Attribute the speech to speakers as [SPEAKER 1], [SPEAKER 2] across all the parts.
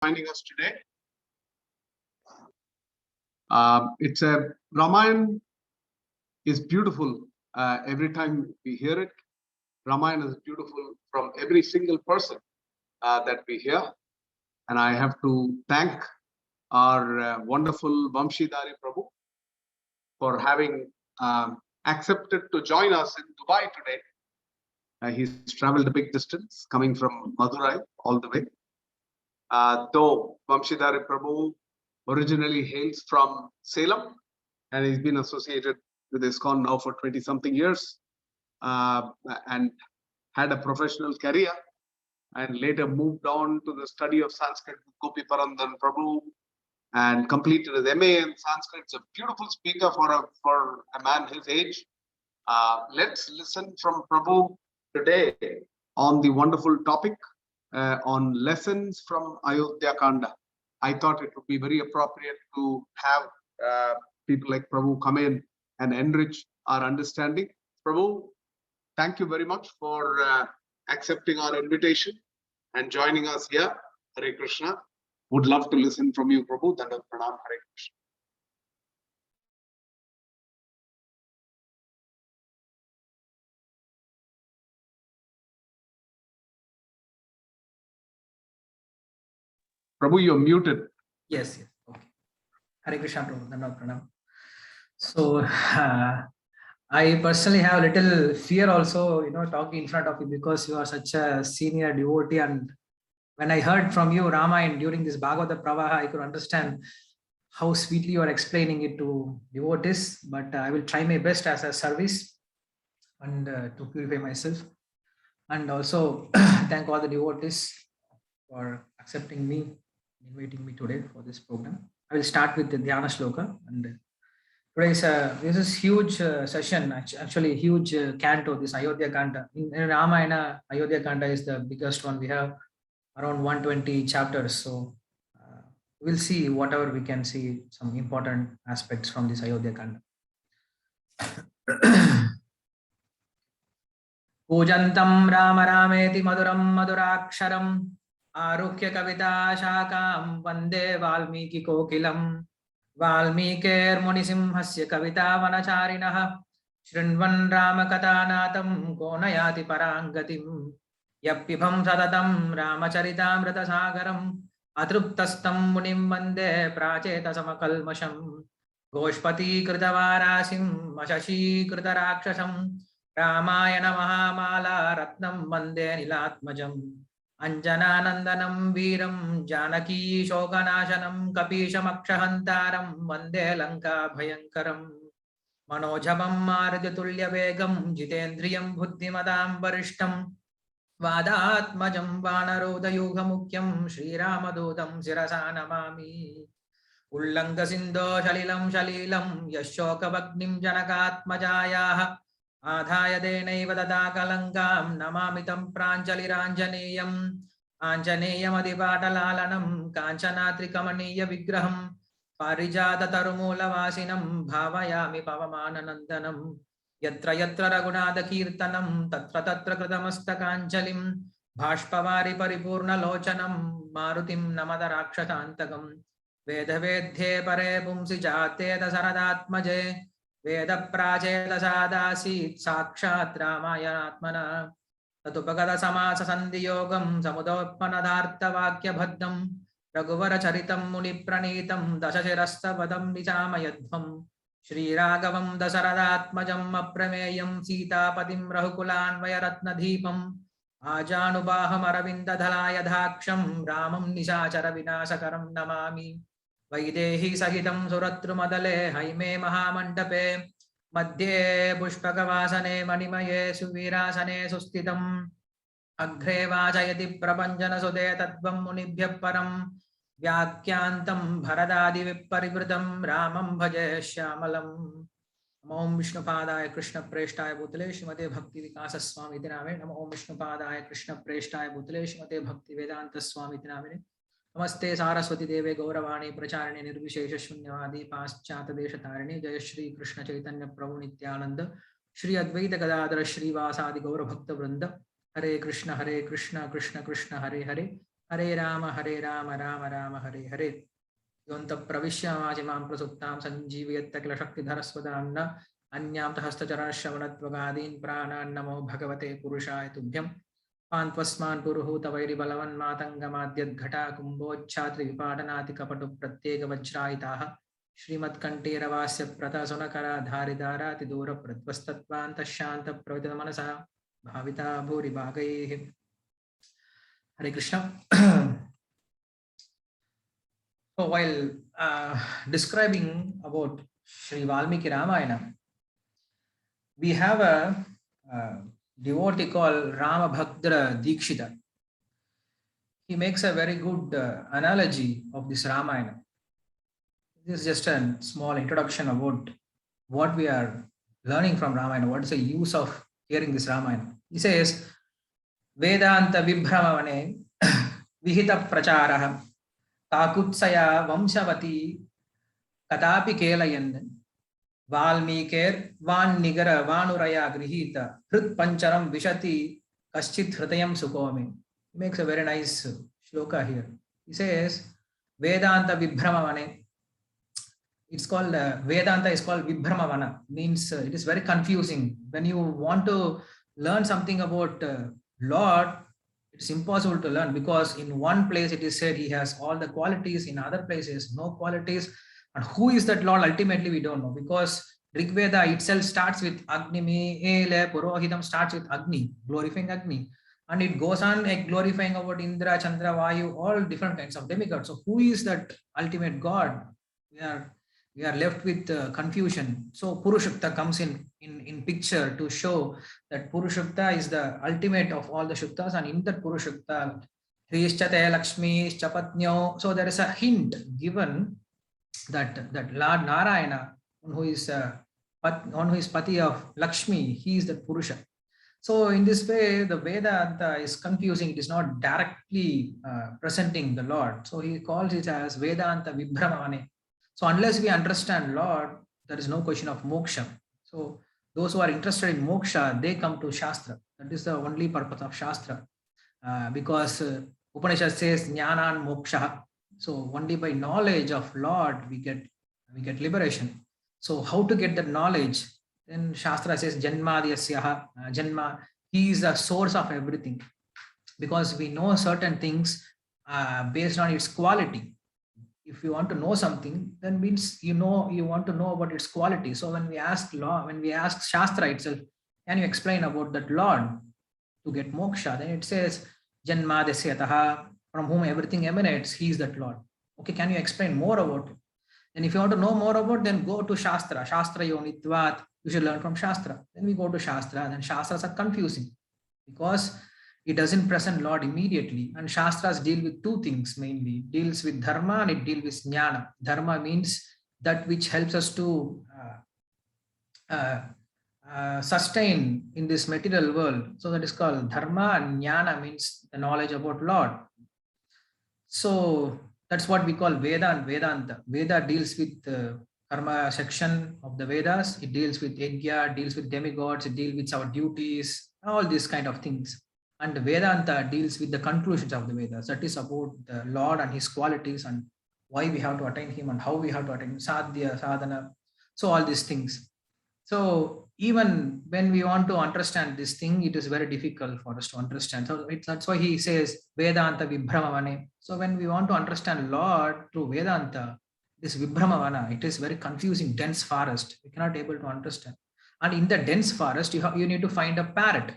[SPEAKER 1] joining us today. It's a Ramayana is beautiful every time we hear it. Ramayana is beautiful from every single person that we hear. And I have to thank our wonderful Vamsidhari Prabhu for having accepted to join us in Dubai today. He's traveled a big distance coming from Madurai all the way. Though Vamsidhari Prabhu originally hails from Salem and he's been associated with ISKCON now for 20-something years and had a professional career and later moved on to the study of Sanskrit with Gopi Parandan Prabhu and completed his MA in Sanskrit. It's a beautiful speaker for a man his age. Let's listen from Prabhu today on the wonderful topic on lessons from Ayodhya Kanda. I thought it would be very appropriate to have people like Prabhu come in and enrich our understanding. Prabhu, thank you very much for accepting our invitation and joining us here. Hare Krishna. Would love to listen from you, Prabhu. Dandavat Pranam. Hare Krishna. Prabhu, you're muted.
[SPEAKER 2] Yes. Okay. Hare Krishna, Prabhu. Dandavat Pranam. So I personally have a little fear also, talking in front of you because you are such a senior devotee. And when I heard from you, Rama, during this Bhagavata Pravaha, I could understand how sweetly you are explaining it to devotees. But I will try my best as a service and to purify myself. And also thank all the devotees for accepting me, inviting me today for this program. I will start with the Dhyana Shloka. And this is huge session, actually huge canto, this Ayodhya Kanda. In Ramayana, Ayodhya Kanda is the biggest one. We have around 120 chapters. So we'll see whatever we can see, some important aspects from this Ayodhya Kanda. Pujantam Rama Rameti Maduram Maduraksharam Arukya Kavita Shakam Vande Valmiki Kokilam Valmikir Munisimhasya Kavita Vanacharinaha Shrinvan Ramakatanatam Konayati Parangatim Yapibham Sadatam Ramacharitamrita Sagaram Atruptastam Munim Vande Pracheta Samakalmasham Goshpati Kritavarasim Mashashi Kritarakshasam Ramayana Mahamala Ratnam Vande Nilatmajam Anjananandanam Veeram Janaki Shokanashanam Kapishamakshahantaram Vande Lanka Bhayankaram Manojabam Marjatulya Vegam Jitendriyam Buddhimadam Varishtam Vadatmajam Vanaroda Yuga Mukyam Sri Ramadodam Sirasa Namami Ullanga Sindo Shalilam Shalilam Yashoka Vagnim Janakatmajaya Adhaya Denaiva Dadakalankam Namamitam Pranjaliranjaneyam Anjaneyam Adipatalalanam Kanchanatrikamaniya Vigraham Parijata Tarumula Vasinam Bhavayami Pavamananandanam Yatra Yatra Raghunatha Kirtanam Tatra Tatra Kritamastakанчалим Bhashpavari Paripurna Lochanam Marutim Namadarakshashantakam Veda Vedhe Pare Pumsi Jate Dasaradatmaje Veda Pracheta Sadasit Sakshat Ramayanatmana Tatupagada Samasa Sandhiyogam Samudoppanadhartha Vakya Bhaddam Raghuvara Charitam Muni Pranitam Dasashirasta Vadam Nichamayadvam Shri Raghavam Dasaradatmajam Apremeyam Sitapadim Rahukulan Vayaratna Deepam Ajanubaham Aravinda Dhalaya Dhaksham Ramam Nishachara Vinasakaram Namami Vaidehi Sahitam Suratrumadale Haime Mahamandape Madhye Pushpakavasane Manimaye Suvirasane Sustitam Agre Vajayati Prabhanjana Sude Tattvam Munibhya Param Vyakyantam Bharadadi Viparivritam Ramam Bhaje Shyamalam Om Vishnupadaya Krishna Preshtaya Bhutale Shrimate Bhakti Vikasa Swami Namine Namo Om Vishnupadaya Krishna Preshtaya Bhutale Shrimate Bhakti Vedanta Swami Namine Namaste Saraswati Deve Gauravani Pracharine Nirvishesha Shunyavadi Paschata Deshatarine Jaya Shri Krishna Chaitanya Prabhu Nityananda Shri Advaita Gadadara Shri Vasadi Gaura Bhakta Vrinda Hare Krishna Krishna Krishna Hare Hare Hare Rama, Rama Rama, Hare Hare. Yonta pravisya majimam prasuttam sanjeeviyatta kila shakti dharasvadanna anyam tahastacharana shravanatvagaadin pranan namo bhagavate purushaya tubhyam pantvasman puruhuta vairi balavan matangamadhyad ghata kumbochatri vipadanati kapatu pratyeka vajrayitaha श्रीमत् कंठेरवास्य प्रतासुनकरा धारिदारा तिदूर प्रत्वस्तत्वान्त शांत प्रवित मनसा भाविता भूरि भागैः. Hare Krishna. So while describing about Sri Valmiki Ramayana, we have a devotee called Rama Bhaktra Dikshita. He makes a very good analogy of this Ramayana. This is just a small introduction about what we are learning from Ramayana. What is the use of hearing this Ramayana? He says, Vedanta Vibhramavane Vihita Pracharaha Kakutsaya Vamshavati Katapi Kelayan Valmikir Van Nigara Vanuraya Grihita Hrit Pancharam Vishati Kaschit Hritayam Sukomi. He makes a very nice shloka here. He says, Vedanta Vibhramavane. It's called Vedanta is called Vibhramavana, means it is very confusing. When you want to learn something about Lord, it's impossible to learn, because in one place it is said he has all the qualities, in other places no qualities. And who is that Lord? Ultimately we don't know, because Rig Veda itself starts with Agni, Ele, Purohitam starts with Agni, glorifying Agni. And it goes on glorifying about Indra, Chandra, Vayu, all different kinds of demigods. So who is that ultimate God? We are left with confusion. So Purushakta comes in picture to show that Purushakta is the ultimate of all the Shuktas, and in that Purushakta, Hrishchate Lakshmi Chapatnyo. So there is a hint given that Lord Narayana, who is Pati of Lakshmi, he is the Purusha. So in this way, the Vedanta is confusing. It is not directly presenting the Lord. So he calls it as Vedanta Vibhramavane. So unless we understand Lord, there is no question of moksha. So those who are interested in moksha, they come to Shastra. That is the only purpose of Shastra. Because Upanishad says jnana moksha. So only by knowledge of Lord we get liberation. So how to get that knowledge? Then Shastra says janmadhyasyaha, janma. He is the source of everything. Because we know certain things based on its quality. If you want to know something, then means you want to know about its quality. So when we ask Shastra itself, can you explain about that Lord to get moksha? Then it says janmadhyasyaha, from whom everything emanates, he is that Lord. Okay, can you explain more about it? And if you want to know more about, then go to Shastra. Shastra yonitvat. You should learn from Shastra. Then we go to Shastra. Then Shastras are confusing because it doesn't present Lord immediately. And Shastras deal with two things mainly. It deals with dharma and it deals with jnana. Dharma means that which helps us to sustain in this material world. So that is called dharma, and jnana means the knowledge about Lord. So that's what we call Veda and Vedanta. Veda deals with the karma section of the Vedas. It deals with yajna, deals with demigods, it deals with our duties, all these kind of things. And Vedanta deals with the conclusions of the Vedas. That is about the Lord and his qualities and why we have to attain him and how we have to attain him, sadhya, sadhana. So all these things. So even when we want to understand this thing, it is very difficult for us to understand. So that's why he says Vedanta Vibhramavane. So when we want to understand Lord through Vedanta, this Vibhramavana, it is very confusing, dense forest. We cannot able to understand. And in the dense forest, you need to find a parrot.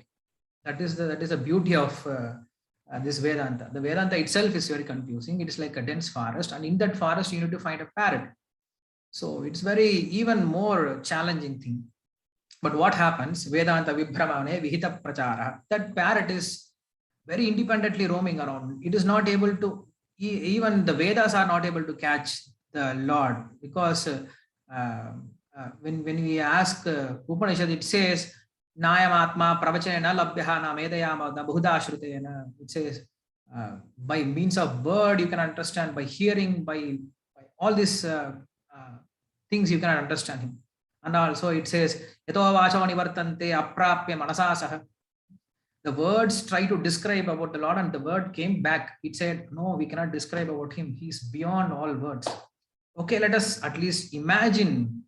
[SPEAKER 2] That is the beauty of this Vedanta. The Vedanta itself is very confusing. It is like a dense forest, and in that forest you need to find a parrot. So it's very even more challenging thing. But what happens? Vedanta Vibhramane Vihita Prachara. That parrot is very independently roaming around. It is not able to, even the Vedas are not able to catch the Lord, because when we ask Upanishad, it says Nayam Atma Pravachanena Labhyaha Na Medayama Na Bahuda Shrutena. It says by means of word you can understand, by hearing, by all these things you can understand him. And also it says Yato Vacha Nivartante Aprapya Manasasah. The words try to describe about the Lord, and the word came back. It said, no, we cannot describe about him. He's beyond all words. Okay, let us at least imagine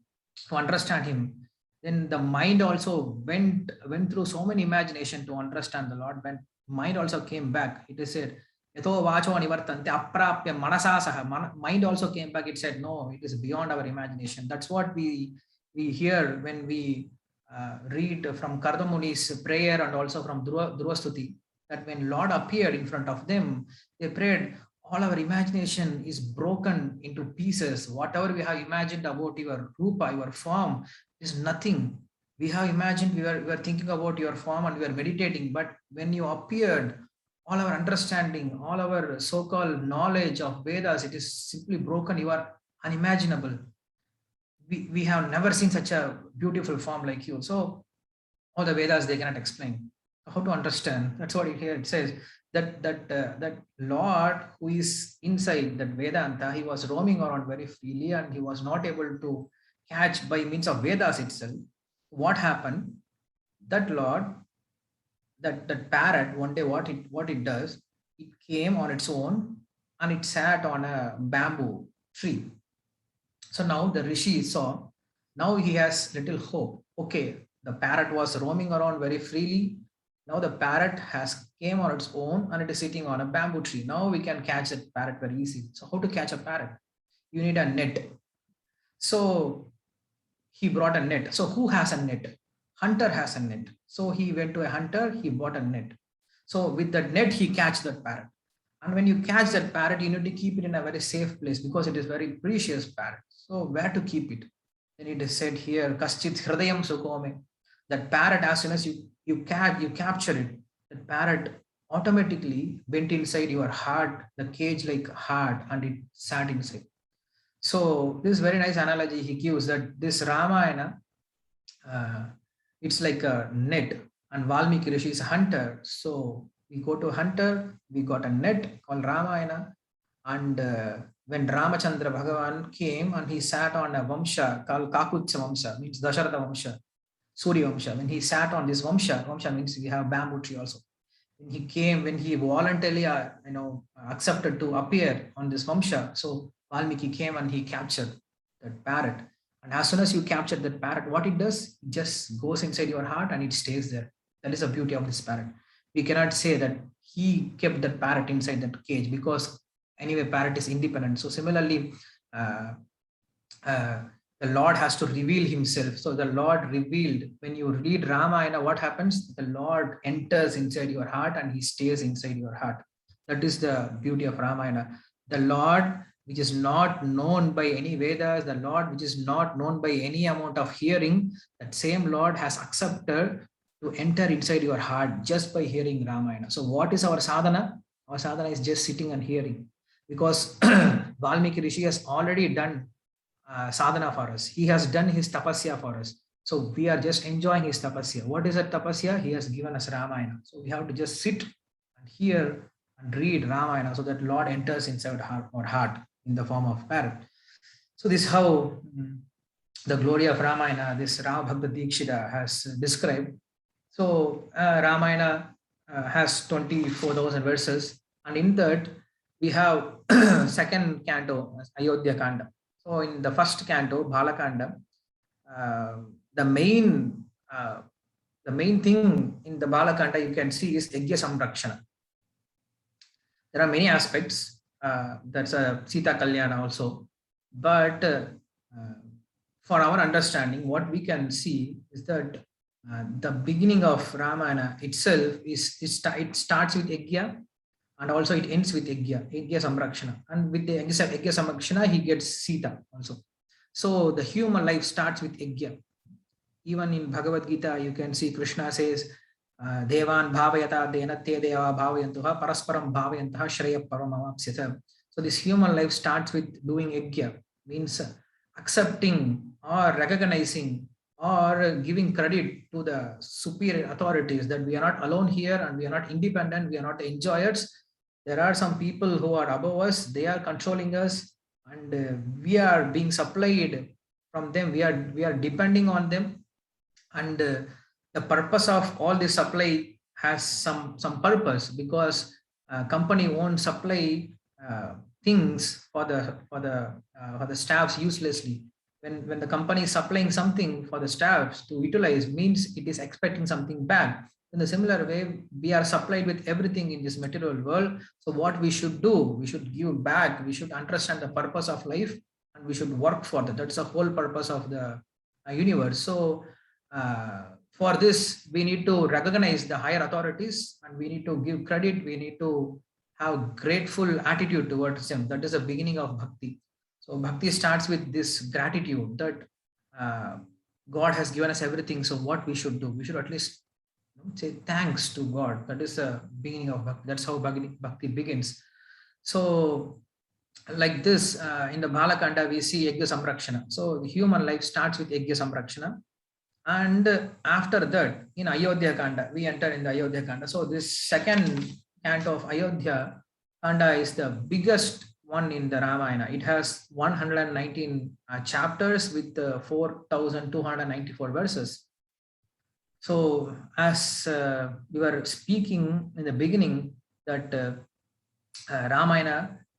[SPEAKER 2] to understand him. Then the mind also went through so many imagination to understand the Lord. When mind also came back, it is said, Yato vacho nivartante aprapya manasa saha. Mind also came back. It said, no, it is beyond our imagination. That's what we hear when we read from Kardamuni's prayer and also from Dhruvastuti, that when Lord appeared in front of them, they prayed, all our imagination is broken into pieces. Whatever we have imagined about your rupa, your form, is nothing. We have imagined, we were thinking about your form and we were meditating, but when you appeared, all our understanding, all our so-called knowledge of Vedas, it is simply broken. You are unimaginable. We have never seen such a beautiful form like you. So all the Vedas, they cannot explain how to understand. That's what here it says, that Lord who is inside that Vedanta, he was roaming around very freely and he was not able to catch by means of Vedas itself. What happened? That Lord, that parrot, one day what it does, it came on its own and it sat on a bamboo tree. So now the Rishi saw, now he has little hope. Okay, the parrot was roaming around very freely. Now the parrot has came on its own and it is sitting on a bamboo tree. Now we can catch that parrot very easy. So how to catch a parrot? You need a net. So he brought a net. So who has a net? Hunter has a net. So he went to a hunter, he bought a net. So with the net, he catch that parrot. And when you catch that parrot, you need to keep it in a very safe place because it is very precious parrot. So where to keep it? Then it is said here, Kaschit Hridayam Sukome. That parrot, as soon as you capture it, that parrot automatically went inside your heart, the cage like heart, and it sat inside. So this very nice analogy he gives, that this Ramayana, it's like a net, and Valmiki Rishi is a hunter. So we go to hunter, we got a net called Ramayana, and when Ramachandra Bhagavan came and he sat on a Vamsha called Kakutsa Vamsha, means Dasharatha Vamsha, Surya Vamsha. When he sat on this Vamsha means we have bamboo tree also. When he came, when he voluntarily accepted to appear on this Vamsha, so Valmiki came and he captured that parrot. And as soon as you capture that parrot, what it does, it just goes inside your heart and it stays there. That is the beauty of this parrot. We cannot say that he kept that parrot inside that cage, because anyway, parrot is independent. So similarly, the Lord has to reveal himself. So the Lord revealed, when you read Ramayana, what happens? The Lord enters inside your heart and he stays inside your heart. That is the beauty of Ramayana. The Lord, which is not known by any Vedas, the Lord which is not known by any amount of hearing, that same Lord has accepted to enter inside your heart just by hearing Ramayana. So what is our sadhana? Our sadhana is just sitting and hearing, because Valmiki Rishi has already done sadhana for us. He has done his tapasya for us. So we are just enjoying his tapasya. What is that tapasya? He has given us Ramayana. So we have to just sit and hear and read Ramayana so that Lord enters inside our heart in the form of parrot. So this is how the glory of Ramayana, this Rama Bhakta Dikshita has described. So Ramayana has 24,000 verses, and in that we have second canto, Ayodhya Kanda. So in the first canto, Balakanda, the main thing in the Balakanda you can see is Yajna Samrakshana. There are many aspects. That's a Sita Kalyana also. But for our understanding, what we can see is that the beginning of Ramayana itself it starts with Yajna, and also it ends with Yajna Samrakshana. And with the Yajna Samrakshana, he gets Sita also. So the human life starts with Yajna. Even in Bhagavad Gita, you can see Krishna says, Devan bhavayata denatye deva bhavayantuha parasparam bhavayantuha shreya paramavapsyata. So this human life starts with doing Yajna, means accepting or recognizing or giving credit to the superior authorities, that we are not alone here and we are not independent, we are not enjoyers. There are some people who are above us, they are controlling us, and we are being supplied from them, we are depending on them. And the purpose of all this supply has some purpose, because company won't supply things for the staffs uselessly. When the company is supplying something for the staffs to utilize, means it is expecting something back. In a similar way, we are supplied with everything in this material world. So what we should do, we should give back, we should understand the purpose of life, and we should work for that. That's the whole purpose of the universe. So for this, we need to recognize the higher authorities, and we need to give credit, we need to have grateful attitude towards them. That is the beginning of bhakti. So bhakti starts with this gratitude that God has given us everything. So what we should do, we should at least say thanks to God. That is the beginning of bhakti. That's how bhakti begins. So like this, in the Bhalakanda, we see Yajna Samrakshana. So the human life starts with Yajna Samrakshana. And after that, in Ayodhya Kanda, we enter in the Ayodhya Kanda. So this second canto of Ayodhya Kanda is the biggest one in the Ramayana. It has 119 chapters with 4,294 verses. So as we were speaking in the beginning, that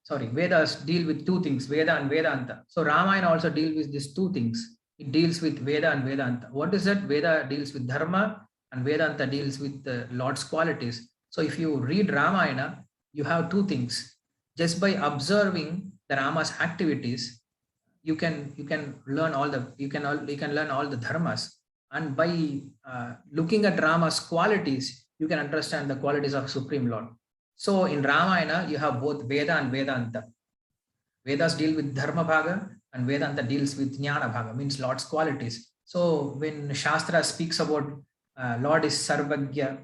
[SPEAKER 2] Vedas deal with two things, Veda and Vedanta. So Ramayana also deals with these two things. It deals with Veda and Vedanta. What is that? Veda deals with Dharma and Vedanta deals with the Lord's qualities. So if you read Ramayana, you have two things. Just by observing the Rama's activities, you can learn all the learn all the dharmas. And by looking at Rama's qualities, you can understand the qualities of Supreme Lord. So in Ramayana, you have both Veda and Vedanta. Vedas deal with Dharma Bhaga and Vedanta deals with Jnana Bhaga, means Lord's qualities. So when Shastra speaks about Lord is Sarvagya,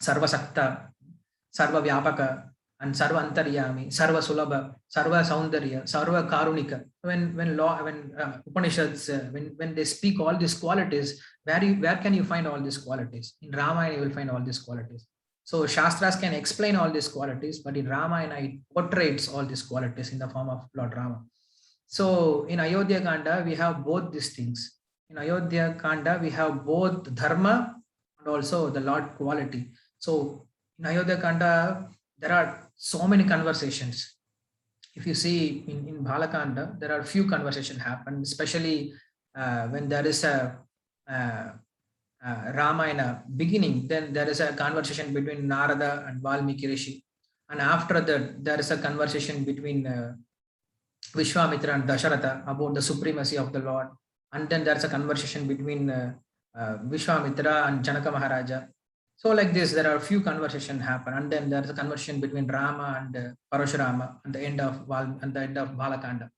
[SPEAKER 2] Sarvasakta, Sarva Vyapaka, and Sarva Antaryami, Sarva Sulabha, Sarva Saundarya, Sarva Karunika. When Upanishads, when they speak all these qualities, where can you find all these qualities? In Ramayana, you will find all these qualities. So Shastras can explain all these qualities, but in Ramayana, it portrays all these qualities in the form of Lord Rama. So in Ayodhya Kanda, we have both these things. In Ayodhya Kanda, we have both Dharma and also the Lord quality. So in Ayodhya Kanda, there are so many conversations. If you see in Bhalakanda, there are few conversations happen, especially when there is a Ramayana beginning, then there is a conversation between Narada and Valmiki Rishi. And after that, there is a conversation between Vishwamitra and Dasharatha about the supremacy of the Lord. And then there's a conversation between Vishwamitra and Janaka Maharaja. So like this, there are a few conversations happen. And then there's a conversation between Rama and Parashurama at the end of Bhalakanda.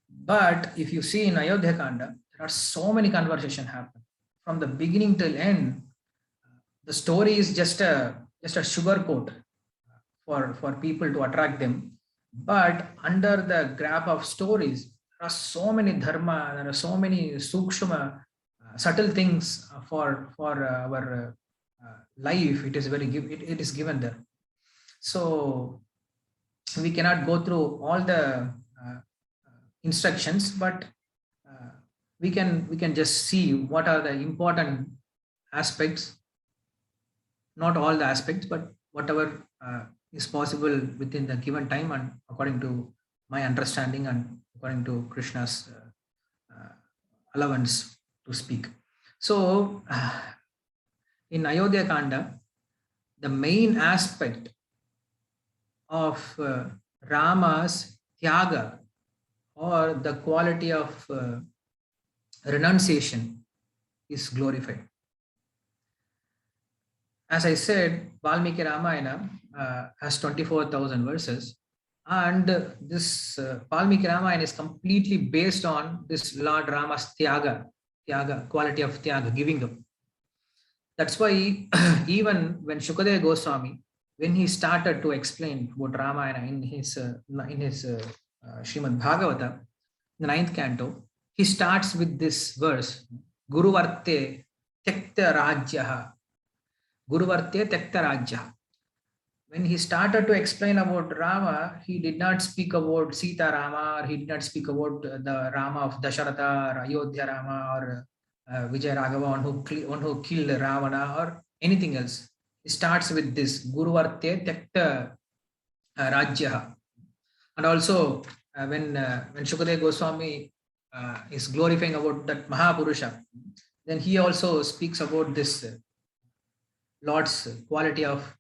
[SPEAKER 2] But if you see in Ayodhya Kanda, there are so many conversations happen. From the beginning till end, the story is just a sugar coat for people to attract them. But under the graph of stories, there are so many dharma, there are so many sukshma, subtle things for our life. It is it is given there. So we cannot go through all the instructions, but we can just see what are the important aspects, not all the aspects, but whatever is possible within the given time and according to my understanding and according to Krishna's allowance to speak. So in Ayodhya Kanda, the main aspect of Rama's Tyaga, or the quality of renunciation, is glorified. As I said, Valmiki Ramayana has 24,000 verses, and this Valmiki Ramayana is completely based on this Lord Rama's Tyaga, quality of Tyaga, giving up. That's why even when Shukadeva Goswami, when he started to explain about Ramayana in his Srimad Bhagavata, the 9th canto, he starts with this verse, Guruvarte Tekta Rajyaha. Guruvarte Tekta Rajyaha. When he started to explain about Rama, he did not speak about Sita Rama, or he did not speak about the Rama of Dasharatha or Ayodhya Rama or Vijay Raghava, one who killed Ravana or anything else. It starts with this Guruvarte Tekta Rajya. And also when Shukadeva Goswami is glorifying about that Mahapurusha, then he also speaks about this Lord's quality of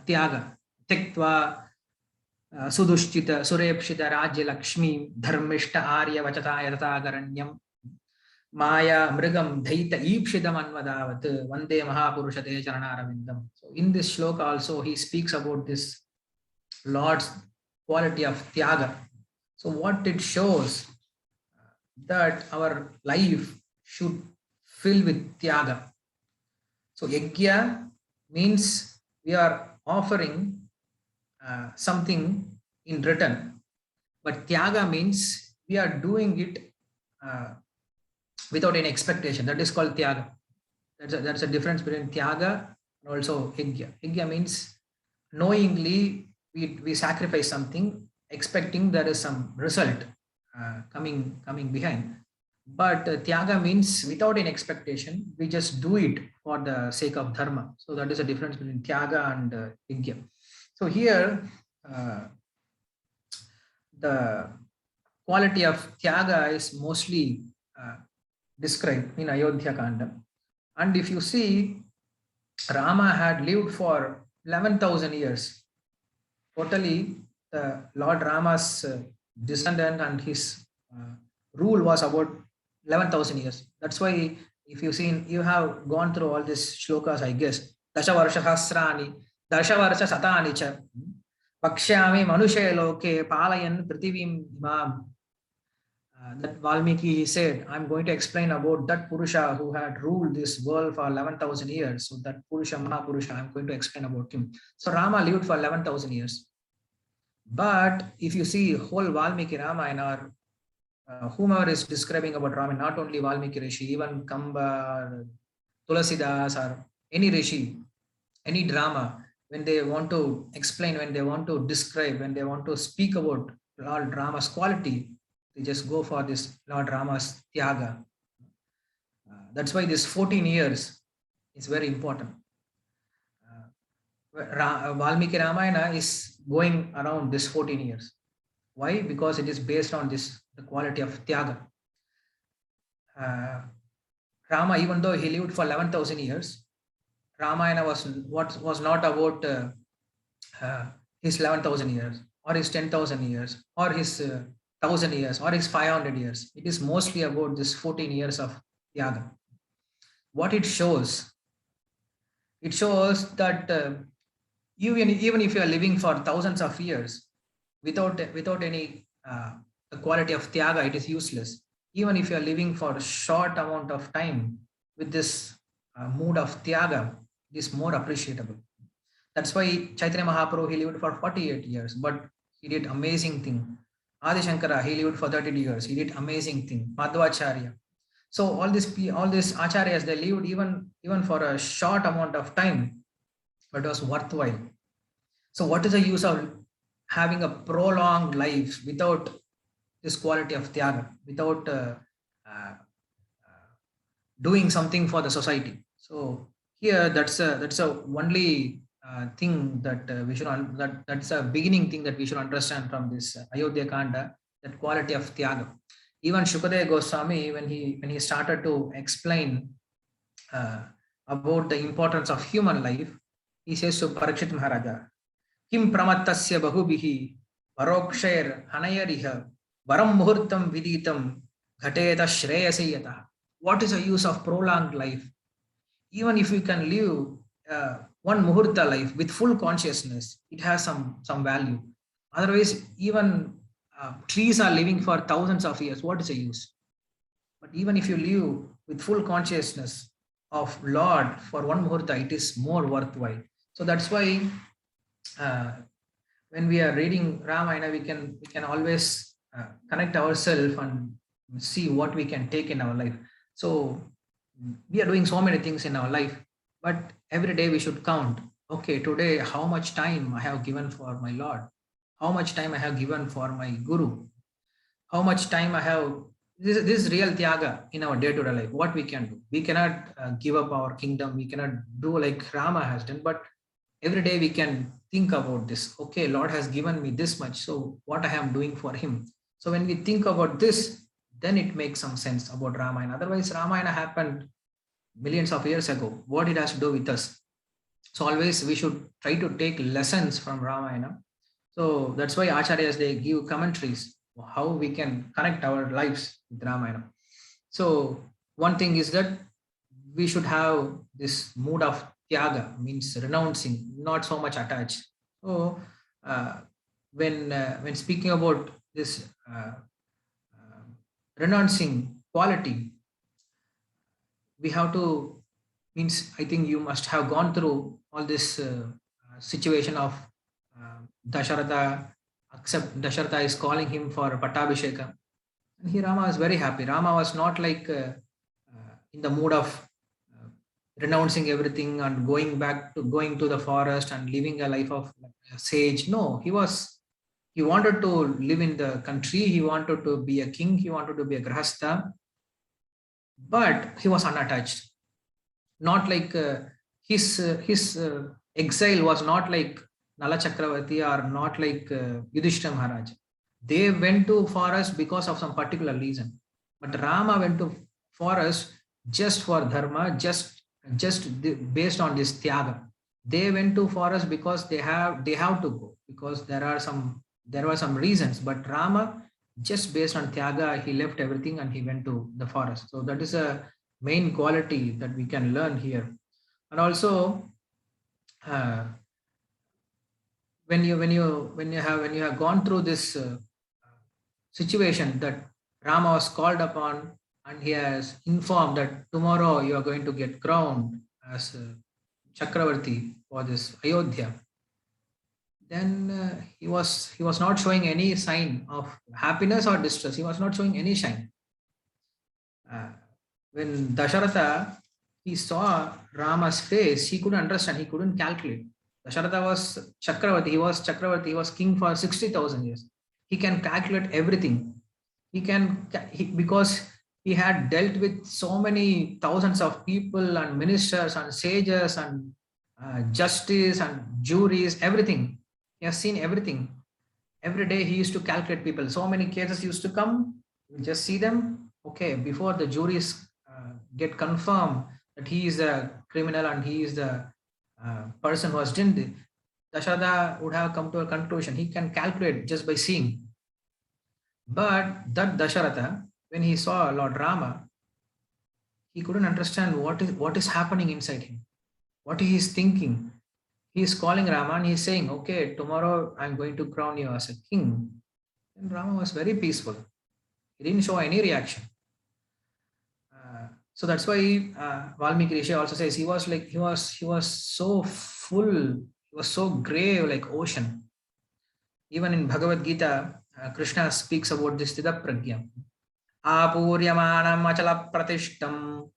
[SPEAKER 2] Tyaga. Tektva Sudushchita Surepshita Rajya Lakshmi Dharmishta Arya Vachata Yartagaranyam Maya Mrigam Dhaita Ipshidam Anvadavat Vande Mahapurusha Te Charanaravindam. So in this shloka also he speaks about this Lord's quality of Tyaga. So what it shows that our life should fill with Tyaga. So Yajna means we are offering something in return, but Tyaga means we are doing it without any expectation. That is called Tyaga. That's a difference between Tyaga and also Yajna. Yajna means knowingly we sacrifice something, expecting there is some result coming behind. But Tyaga means without any expectation, we just do it for the sake of dharma. So that is a difference between Tyaga and Yajna. So here, the quality of Tyaga is mostly described in Ayodhya Kanda. And if you see, Rama had lived for 11,000 years. Totally, the Lord Rama's descendant and his rule was about 11,000 years. That's why if you've seen, you have gone through all these shlokas, I guess. Dasha Varsha Hasrani, Dasha Varsha Satani cha, Pakshyami Manushe Loke, Palayan Prithivim Imam. That Valmiki said, I'm going to explain about that Purusha who had ruled this world for 11,000 years. So that Purusha, Mahapurusha, I'm going to explain about him. So Rama lived for 11,000 years. But if you see whole Valmiki Ramayana, or whomever is describing about Rama, not only Valmiki Rishi, even Kamba, Tulasidas, or any Rishi, any drama, when they want to explain, when they want to describe, when they want to speak about Lord Rama's quality, they just go for this Lord Rama's Tyaga. That's why this 14 years is very important. Valmiki Ramayana is going around this 14 years. Why? Because it is based on this, the quality of Tyaga. Rama, even though he lived for 11,000 years, Ramayana was not about his 11,000 years or his 10,000 years or his 1,000 years or his 500 years. It is mostly about this 14 years of Tyaga. What it shows that even if you are living for thousands of years without any the quality of Tyaga, it is useless. Even if you are living for a short amount of time with this mood of Tyaga, it is more appreciable. That's why Chaitanya Mahaprabhu, he lived for 48 years, but he did amazing thing. Adi Shankara, he lived for 30 years. He did amazing thing. Madhvacharya. So all these acharyas, they lived even for a short amount of time, but it was worthwhile. So what is the use of having a prolonged life without this quality of Tyaga, without doing something for the society? So here, that's a only thing that we should that's a beginning thing that we should understand from this Ayodhya Kanda, that quality of Tyaga. Even Shukadeva Goswami, when he started to explain about the importance of human life, he says to Parikshit Maharaja, Kim pramattasya bahubihi varokshair hanayariha varam muhurtam viditam ghateta shreyasayata. What is the use of prolonged life? Even if you can live one muhurta life with full consciousness, it has some value. Otherwise, even trees are living for thousands of years. What is the use? But even if you live with full consciousness of Lord for one muhurta, it is more worthwhile. So that's why when we are reading Ramayana, we can always connect ourselves and see what we can take in our life. So we are doing so many things in our life, but every day we should count. Okay, today how much time I have given for my Lord? How much time I have given for my Guru? How much time I have this is real tyaga in our day-to-day life. What we can do, we cannot give up our kingdom, we cannot do like Rama has done, but every day we can think about this. Okay, Lord has given me this much, so what I am doing for him. So when we think about this, then it makes some sense about Ramayana. Otherwise, Ramayana happened millions of years ago. What it has to do with us? So always we should try to take lessons from Ramayana. So that's why acharyas, they give commentaries how we can connect our lives with Ramayana. So one thing is that we should have this mood of tyaga, means renouncing, not so much attached. So uh, when speaking about this renouncing quality, we have to, means I think you must have gone through all this situation of Dasharatha, except Dasharatha is calling him for Pattabhisheka. And here Rama was very happy. Rama was not like in the mood of renouncing everything and going to the forest and living a life of a sage. No, he wanted to live in the country, he wanted to be a king, he wanted to be a grahastha, but he was unattached. Not like his exile was not like Nala Chakravarti or not like Yudhishthira Maharaj. They went to forest because of some particular reason, but Rama went to forest just for dharma, based on this tyaga. They went to forest because they have to go, because there were some reasons, but Rama, just based on tyaga, he left everything and he went to the forest. So that is a main quality that we can learn here. And also uh, when you have gone through this situation that Rama was called upon, and he has informed that tomorrow you are going to get crowned as Chakravarti for this Ayodhya, then he was not showing any sign of happiness or distress. He was not showing any sign. Uh, when Dasharatha, he saw Rama's face, he couldn't understand, he couldn't calculate. Dasharatha was Chakravarti, he was king for 60,000 years. He can calculate everything. Because he had dealt with so many thousands of people and ministers and sages and justice and juries, everything. He has seen everything. Every day he used to calculate people. So many cases used to come, you just see them. Okay, before the juries get confirmed that he is a criminal and he is the person who has done it, Dasharatha would have come to a conclusion. He can calculate just by seeing. But that Dasharatha, when he saw Lord Rama, he couldn't understand what is happening inside him, what he is thinking. He is calling Rama and he is saying, okay, tomorrow I'm going to crown you as a king. And Rama was very peaceful. He didn't show any reaction. So that's why Valmiki Rishi also says he was so full, he was so grave like ocean. Even in Bhagavad Gita, Krishna speaks about this Stita Pragya. Apuryamanam achala pratishtam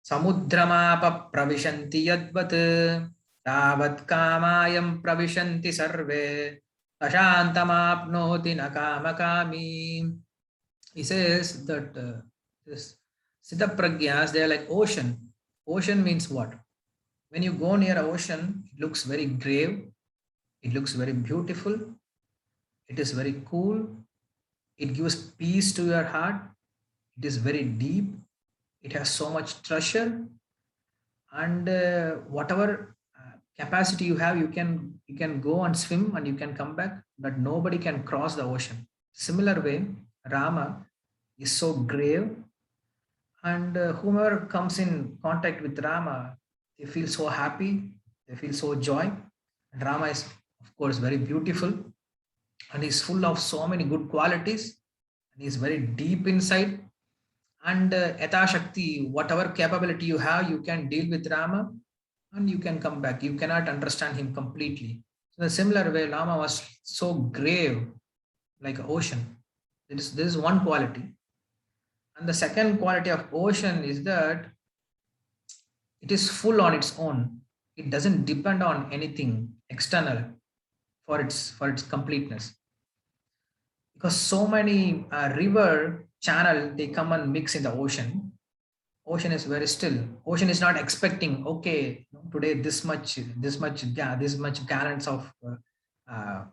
[SPEAKER 2] samudramapa pravishanti yadvat tavat kamayam pravishanti sarve ashantamapnoti nakamakami. He says that this Siddha Pragyas, they are like ocean. Ocean means what? When you go near ocean, it looks very grave, it looks very beautiful, it is very cool, it gives peace to your heart, it is very deep, it has so much treasure, and whatever capacity you have, you can go and swim and you can come back, but nobody can cross the ocean. Similar way, Rama is so grave, and whomever comes in contact with Rama, they feel so happy, they feel so joy. And Rama is, of course, very beautiful, and he's full of so many good qualities, and he's very deep inside. And Yatha Shakti, whatever capability you have, you can deal with Rama and you can come back. You cannot understand him completely. So, in a similar way, Rama was so grave, like an ocean. This is one quality. And the second quality of ocean is that it is full on its own. It doesn't depend on anything external for its completeness. Because so many river channel, they come and mix in the ocean. Ocean is very still. Ocean is not expecting, okay, today this much gallons of uh,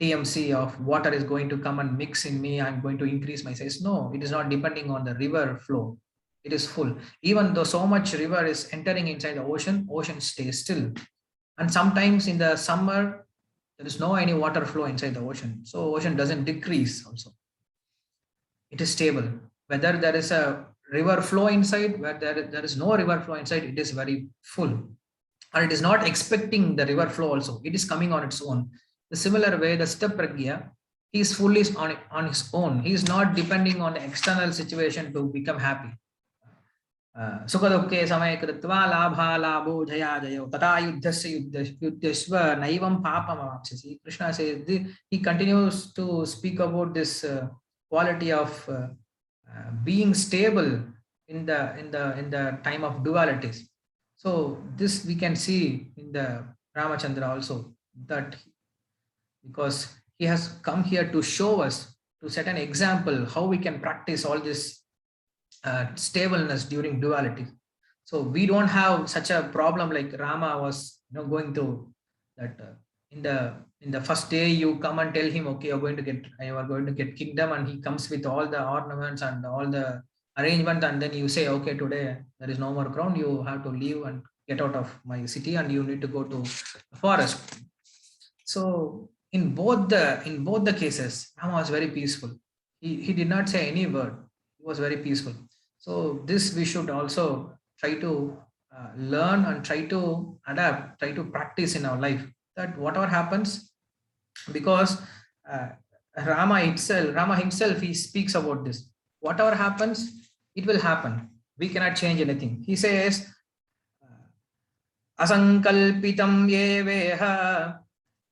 [SPEAKER 2] TMC of water is going to come and mix in me. I'm going to increase my size. No, it is not depending on the river flow. It is full. Even though so much river is entering inside the ocean, ocean stays still. And sometimes in the summer, there is no any water flow inside the ocean. So ocean doesn't decrease also. It is stable. Whether there is a river flow inside, where there is no river flow inside, it is very full. Or it is not expecting the river flow also. It is coming on its own. The similar way, the step pragya, he is fully on his own. He is not depending on the external situation to become happy. सुखदुःखे समय कृत्वा लाभालाभो जया जयो तथा युद्धस्य युद्धस्व नैवं पापमवाप्स्यसि. Krishna says, he continues to speak about this quality of being stable in the time of dualities. So this we can see in the Ramachandra also, that because he has come here to show us, to set an example how we can practice all this stableness during duality. So we don't have such a problem like Rama was going through that. In the first day you come and tell him, okay, you are going to get kingdom, and he comes with all the ornaments and all the arrangement, and then you say, okay, today there is no more crown, you have to leave and get out of my city and you need to go to the forest. So in both the cases, Rama was very peaceful. He did not say any word. He was very peaceful. So this we should also try to learn and try to adapt, try to practice in our life, that whatever happens, because Rama himself, he speaks about this. Whatever happens, it will happen. We cannot change anything. He says, asankalpitam yeveha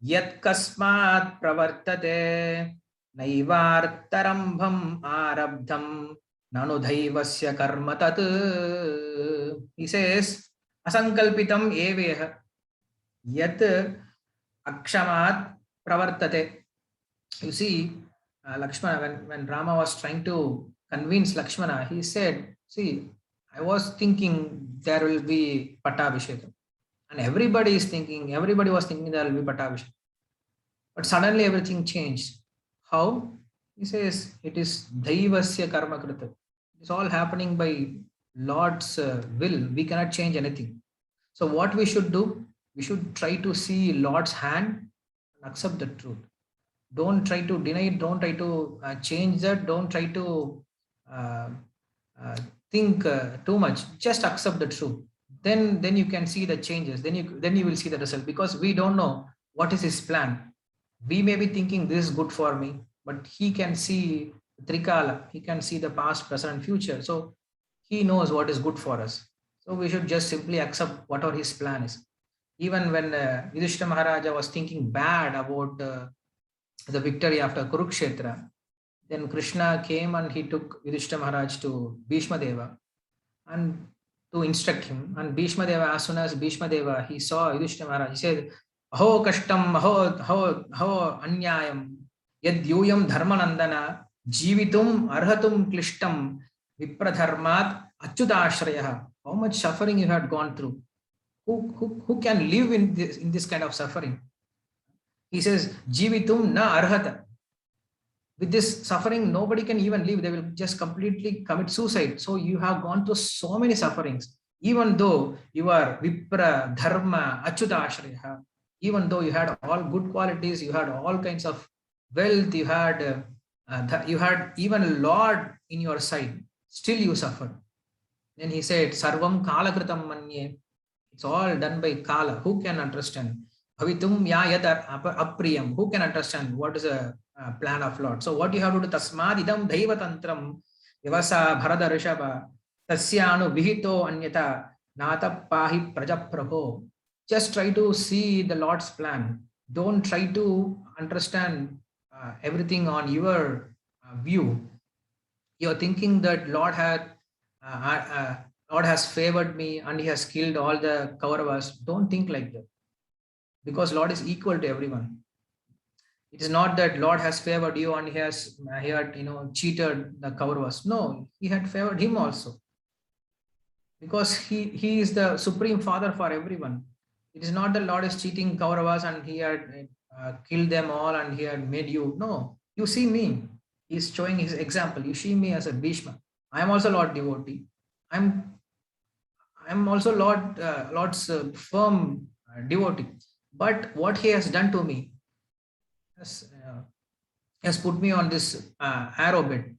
[SPEAKER 2] yat kasmat pravartate naivartarambham arabdham nanudhaivasya karma tat. He says, asankalpitam yeveha yat akshamat pravartate. You see, Lakshmana, when Rama was trying to convince Lakshmana, he said, see, I was thinking there will be Pattabhishekam. And everybody was thinking there will be Pattabhishekam. But suddenly everything changed. How? He says, it is Daivasya Karma Krita. It's all happening by Lord's will. We cannot change anything. So what we should do? We should try to see Lord's hand and accept the truth. Don't try to deny it. Don't try to change that. Don't try to think too much. Just accept the truth. Then you can see the changes. Then you will see the result, because we don't know what is his plan. We may be thinking this is good for me, but he can see Trikala. He can see the past, present, future. So he knows what is good for us. So we should just simply accept whatever his plan is. Even when Yudhishthira Maharaja was thinking bad about the victory after Kurukshetra, then Krishna came and he took Yudhishthira Maharaj to Bhishma Deva and to instruct him. And Bhishma Deva, as soon as Bhishma Deva, he saw Yudhishthira Maharaj, he said, Aho kashtam, aho anyayam, yad yuyam dharmanandana, jivitum arhatum klishtam, vipradharmat achyutashrayah. How much suffering you had gone through. Who can live in this kind of suffering? He says, Jivitum na arhata. With this suffering, nobody can even live. They will just completely commit suicide. So you have gone through so many sufferings. Even though you are Vipra, Dharma, Achyuta Ashraya, even though you had all good qualities, you had all kinds of wealth, you had even Lord in your side, still you suffered. Then he said, Sarvam Kalakritam Manye. It's all done by Kala. Who can understand? Bhavitum ya yad apriyam. Who can understand what is a plan of Lord? So what you have to do, tasmad idam daiva tantram yavasa bharada rishabha tasyanu vihito anyata nata pahi prajaprabho. Just try to see the Lord's plan. Don't try to understand everything on your view. You're thinking that Lord has favored me and he has killed all the Kauravas. Don't think like that, because Lord is equal to everyone. It is not that Lord has favored you and he had cheated the Kauravas. No, he had favored him also, because he is the supreme father for everyone. It is not the Lord is cheating Kauravas and he had killed them all and he had made you. No, you see me. He's showing his example. You see me as a Bhishma. I am also Lord devotee. I'm I'm also Lord's firm devotee. But what he has done to me has, has put me on this arrow bed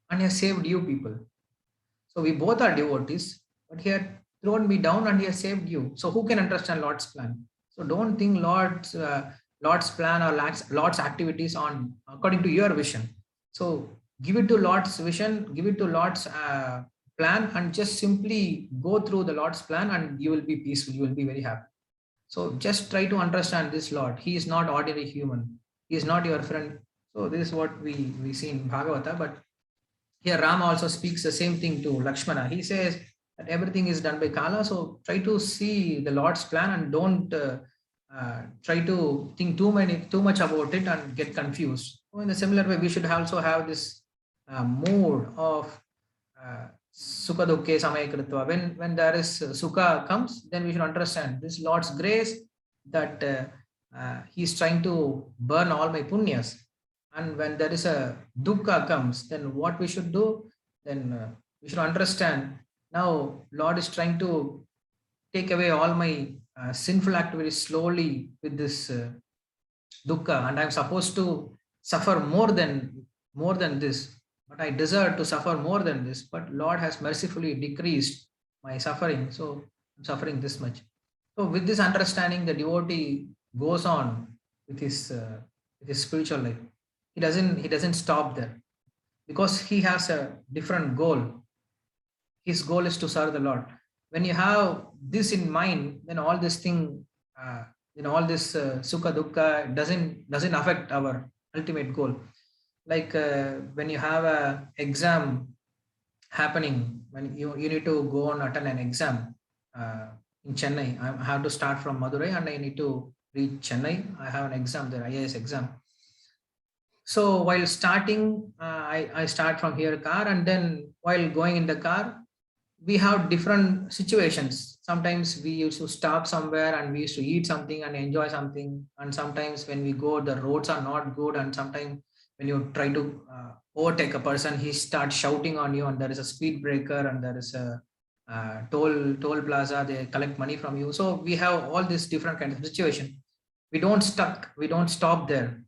[SPEAKER 2] and he has saved you people. So we both are devotees, but he had thrown me down and he has saved you. So who can understand Lord's plan? So don't think Lord's plan or Lord's activities on according to your vision. So give it to Lord's vision, give it to Lord's plan, and just simply go through the Lord's plan, and you will be peaceful. You will be very happy. So just try to understand this Lord. He is not ordinary human. He is not your friend. So this is what we see in Bhagavata. But here Rama also speaks the same thing to Lakshmana. He says that everything is done by Kala. So try to see the Lord's plan and don't try to think too much about it and get confused. So in a similar way, we should also have this mood of sukha dukkhe samaya kritva. When there is sukha comes, then we should understand this Lord's grace, that he's trying to burn all my punyas. And when there is a dukkha comes, then what we should do? Then we should understand, now Lord is trying to take away all my sinful activities slowly with this dukkha, and I'm supposed to suffer more than this, but I deserve to suffer more than this. But Lord has mercifully decreased my suffering, so I'm suffering this much. So with this understanding, the devotee goes on with his spiritual life. He doesn't stop there, because he has a different goal. His goal is to serve the Lord. When you have this in mind, then all this thing, all this sukha dukkha doesn't affect our ultimate goal. Like when you have a exam happening, when you need to go and attend an exam in Chennai. I have to start from Madurai and I need to reach Chennai. I have an exam there, IAS exam. So while starting, I start from here car, and then while going in the car, we have different situations. Sometimes we used to stop somewhere and we used to eat something and enjoy something. And sometimes when we go, the roads are not good. And sometimes when you try to overtake a person, he starts shouting on you, and there is a speed breaker, and there is a toll plaza. They collect money from you. So we have all these different kinds of situation. We don't stop there.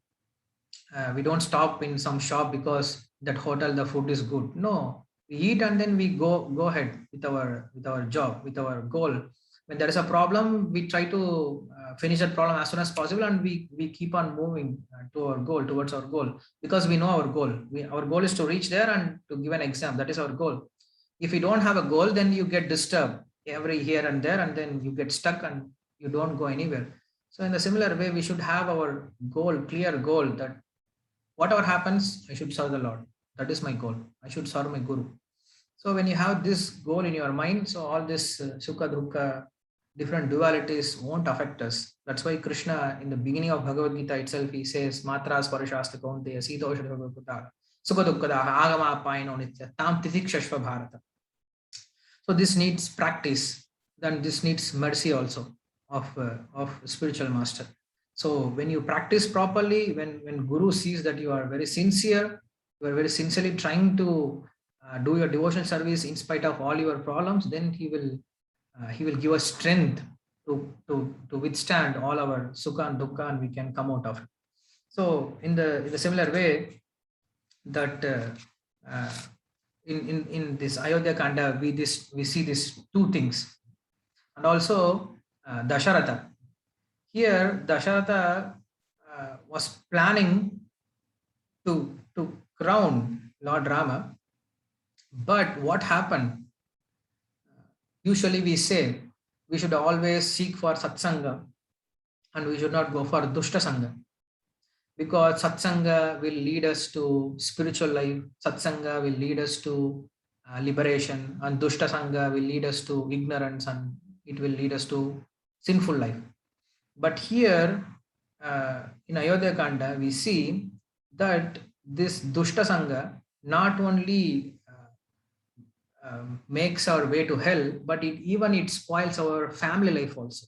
[SPEAKER 2] We don't stop in some shop because that hotel the food is good. No, we eat and then we go ahead with our job, with our goal. When there is a problem, we try to finish that problem as soon as possible, and we keep on moving to our goal, towards our goal, because we know our goal. Our goal is to reach there and to give an exam. That is our goal. If you don't have a goal, then you get disturbed every here and there, and then you get stuck and you don't go anywhere. So in a similar way, we should have our goal, clear goal, that whatever happens, I should serve the Lord. That is my goal. I should serve my Guru. So when you have this goal in your mind, so all this sukha dukkha, different dualities won't affect us. That's why Krishna, in the beginning of Bhagavad Gita itself, he says, Matras parashasta kaunteya sitoshadhavakuta sukha dukkada agama apayano nitya tam titikshashva bharata. So this needs practice. Then this needs mercy also of spiritual master. So when you practice properly, when Guru sees that you are very sincere, you are very sincerely trying to do your devotional service in spite of all your problems, then he will give us strength to withstand all our sukha and dukkha, and we can come out of it. So in the similar way, that in this Ayodhya Kanda, we see these two things, and also Dasharatha. Here, Dasharatha was planning to crown Lord Rama, but what happened? Usually we say we should always seek for satsanga and we should not go for dushta sangha, because satsanga will lead us to spiritual life, satsanga will lead us to liberation, and dushta sangha will lead us to ignorance, and it will lead us to sinful life. But here in Ayodhya Kanda, we see that this Dushta Sangha not only makes our way to hell, but it spoils our family life also.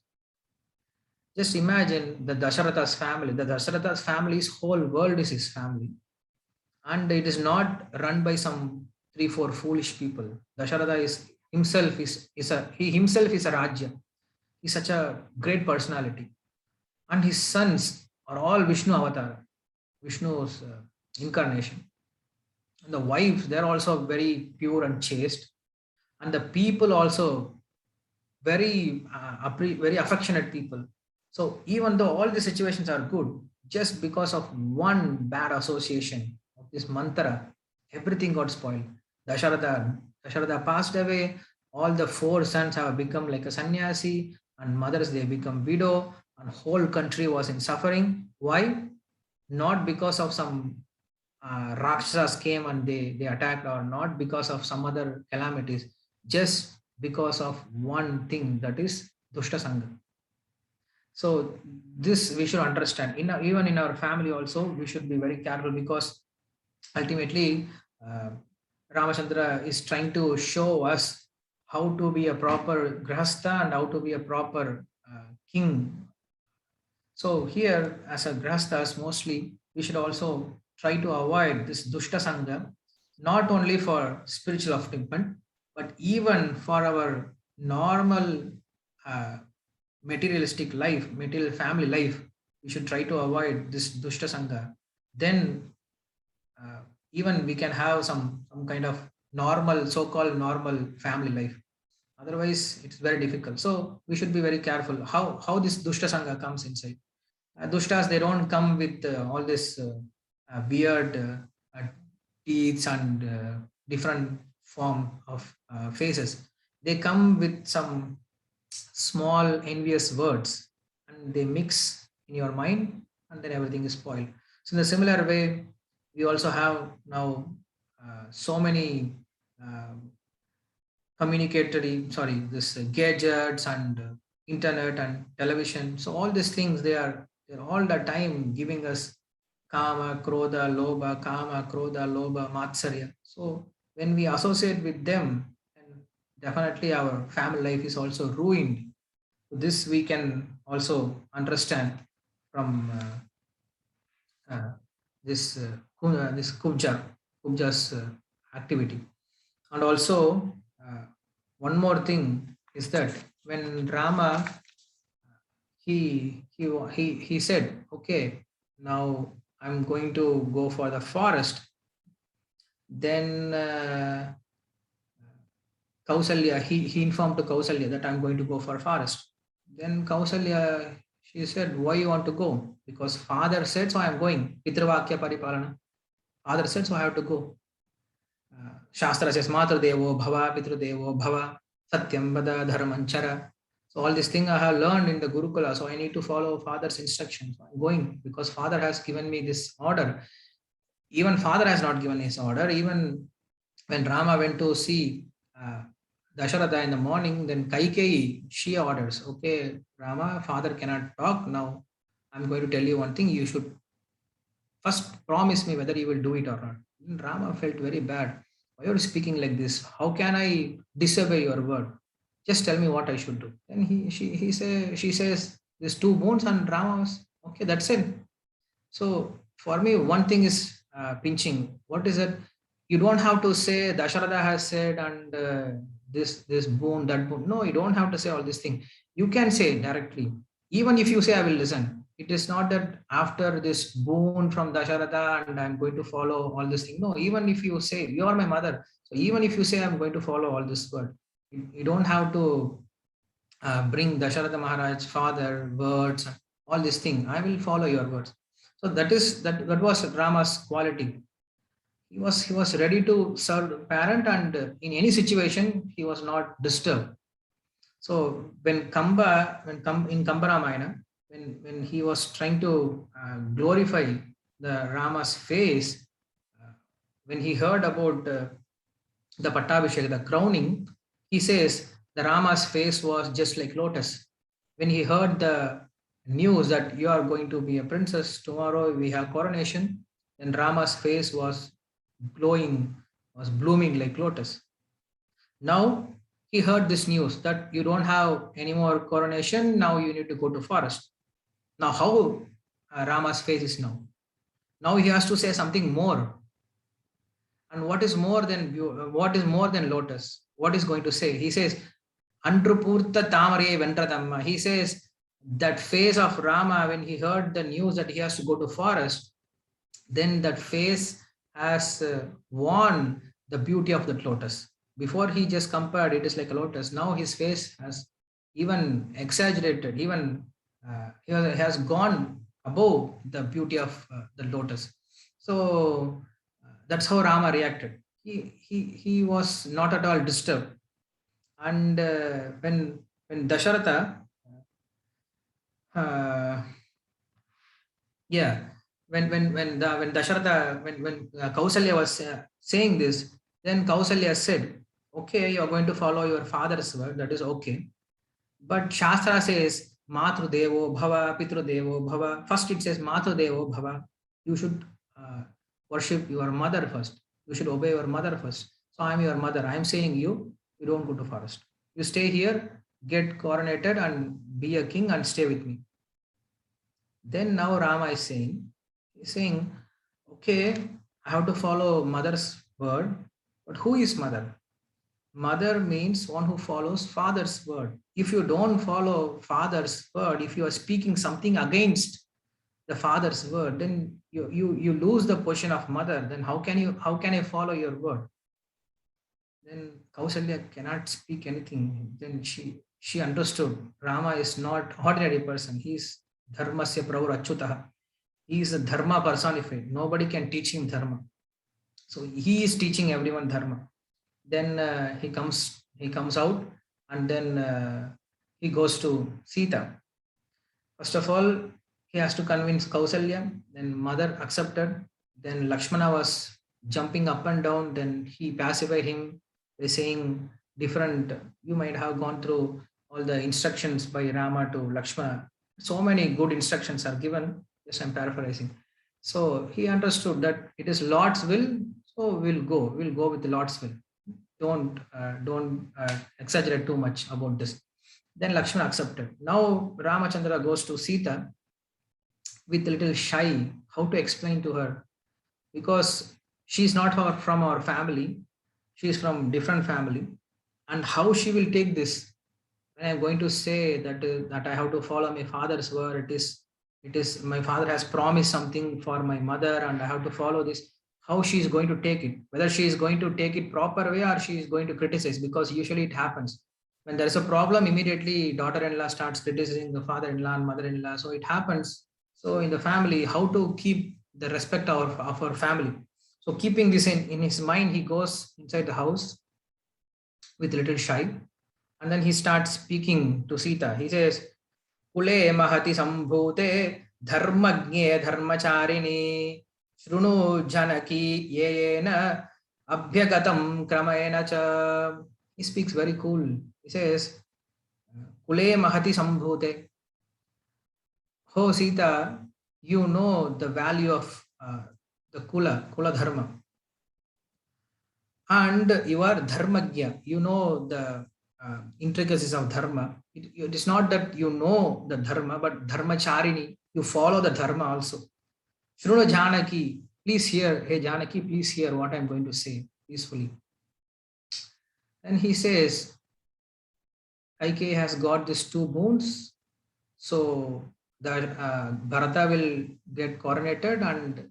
[SPEAKER 2] Just imagine the Dasharatha's family. The Dasharatha's family's whole world is his family, and it is not run by some 3 4 foolish people. Dasharatha is himself is a he himself is a Rajya. He's such a great personality, and his sons are all Vishnu avatar, Vishnu's incarnation. And the wives, they're also very pure and chaste, and the people also very very affectionate people. So even though all the situations are good, just because of one bad association of this mantra, everything got spoiled. Dasharatha passed away. All the 4 sons have become like a sannyasi, and mothers they become widow, and whole country was in suffering. Why? Not because of some Rakshasas came and they attacked, or not because of some other calamities, just because of one thing, that is Dushta Sangha. So this we should understand. Even in our family also, we should be very careful, because ultimately uh, Ramachandra is trying to show us how to be a proper grahastha and how to be a proper king. So here, as a grahasthas, mostly we should also try to avoid this dushta sangha, not only for spiritual upliftment, but even for our normal uh, materialistic life, material family life. We should try to avoid this dushta sangha. Then uh, even we can have some kind of normal, so-called normal family life. Otherwise, it's very difficult. So we should be very careful how this dushta sangha comes inside. Dushtas, they don't come with all this weird teeth and different form of faces. They come with some small envious words, and they mix in your mind, and then everything is spoiled. So in a similar way, we also have now so many communicatory, sorry, this gadgets and internet and television. So all these things, they're all the time giving us kama, krodha, lobha, kama, krodha, lobha, matsarya. So when we associate with them, then definitely our family life is also ruined. This we can also understand from this this kubja's activity. And also one more thing is that when Rama he said, okay, now I'm going to go for the forest. Then Kausalya, he informed to Kausalya that I'm going to go for forest. Then Kausalya, she said, why you want to go? Because father said, so I'm going. Pitruvakya paripalana. Father said, so I have to go. Shastra says, Matru Devo Bhava, Pitru Devo Bhava, Satyam Vada Dharmanchara. So all these things I have learned in the Gurukula. So I need to follow father's instructions. So I'm going because father has given me this order. Even father has not given his order. Even when Rama went to see Dasharatha in the morning, then Kaikeyi, she orders, okay, Rama, father cannot talk now. I'm going to tell you one thing. You should first promise me whether you will do it or not. And Rama felt very bad. Why are you speaking like this? How can I disobey your word? Just tell me what I should do. Then she says there's 2 moons, and Rama was okay. That's it. So for me, one thing is pinching. What is it? You don't have to say Dasharatha has said and this boon, that boon. No, you don't have to say all these things. You can say directly. Even if you say I will listen, it is not that after this boon from Dasharatha and I'm going to follow all this thing. No, even if you say you are my mother, so even if you say I'm going to follow all this word, you don't have to bring Dasharatha Maharaj's father words, all these things. I will follow your words. So that was Rama's quality. He was ready to serve the parent, and in any situation he was not disturbed. So when in Kamba Ramayana, when he was trying to glorify the Rama's face, when he heard about the Pattabhishek, the crowning, he says the Rama's face was just like lotus. When he heard the news that you are going to be a princess, tomorrow we have coronation, then Rama's face was glowing, was blooming like lotus. Now he heard this news that you don't have any more coronation, now you need to go to forest. Now how Rama's face is now? Now he has to say something more. And what is more than lotus? What is going to say? He says, Andrupurta Tamare Ventratamma. He says that face of Rama when he heard the news that he has to go to forest, then that face has won the beauty of that lotus. Before he just compared it is like a lotus. Now his face has even exaggerated, even he has gone above the beauty of the lotus. So that's how Rama reacted. He was not at all disturbed. And when Dasharatha, uh, yeah, when Dasharatha when Kausalya was saying this, then Kausalya said, "Okay, you are going to follow your father's word. That is okay." But Shastra says, "Matru Devo Bhava, Pitru Devo Bhava." First, it says, "Matru Devo Bhava." You should worship your mother first. You should obey your mother first. So I am your mother. I am saying you don't go to forest. You stay here, get coronated, and be a king, and stay with me. Then now Rama is saying, okay, I have to follow mother's word, but who is mother? Mother means one who follows father's word. If you don't follow father's word, if you are speaking something against the father's word, then you lose the position of mother. Then how can I follow your word? Then Kausalya cannot speak anything. Then she understood Rama is not ordinary person. He is Dharmasya Pravur Achyutah. He is a Dharma personified. Nobody can teach him Dharma. So he is teaching everyone Dharma. Then he comes out, and then he goes to Sita. First of all, he has to convince Kausalya. Then mother accepted. Then Lakshmana was jumping up and down. Then he pacified him by saying different. You might have gone through all the instructions by Rama to Lakshmana. So many good instructions are given. Yes, I'm paraphrasing. So he understood that it is Lord's will. So we'll go with the Lord's will. Don't exaggerate too much about this. Then Lakshmana accepted. Now Ramachandra goes to Sita with a little shy how to explain to her, because she's not from our family, she is from different family, and how she will take this when I'm going to say that I have to follow my father's word. It is my father has promised something for my mother, and I have to follow this. How she is going to take it, whether she is going to take it proper way or she is going to criticize, because usually it happens when there is a problem, immediately daughter-in-law starts criticizing the father-in-law and mother-in-law. So it happens. So in the family, how to keep the respect of our family. So keeping this in his mind, he goes inside the house with a little shy, and then he starts speaking to Sita. He says, Kule mahati sambhute dharmagne dharmacharini shrunu janaki yena abhyagatam kramayena cha. He speaks very cool. He says, Kule mahati sambhute. Oh Sita, you know the value of the kula dharma. And you are dharmagya. You know the intricacies of dharma. It is not that you know the dharma, but dharmacharini. You follow the dharma also. Shruna Janaki, please hear. Hey Janaki, please hear what I am going to say peacefully. And he says, Kaikeyi has got these two boons, so that Bharata will get coronated and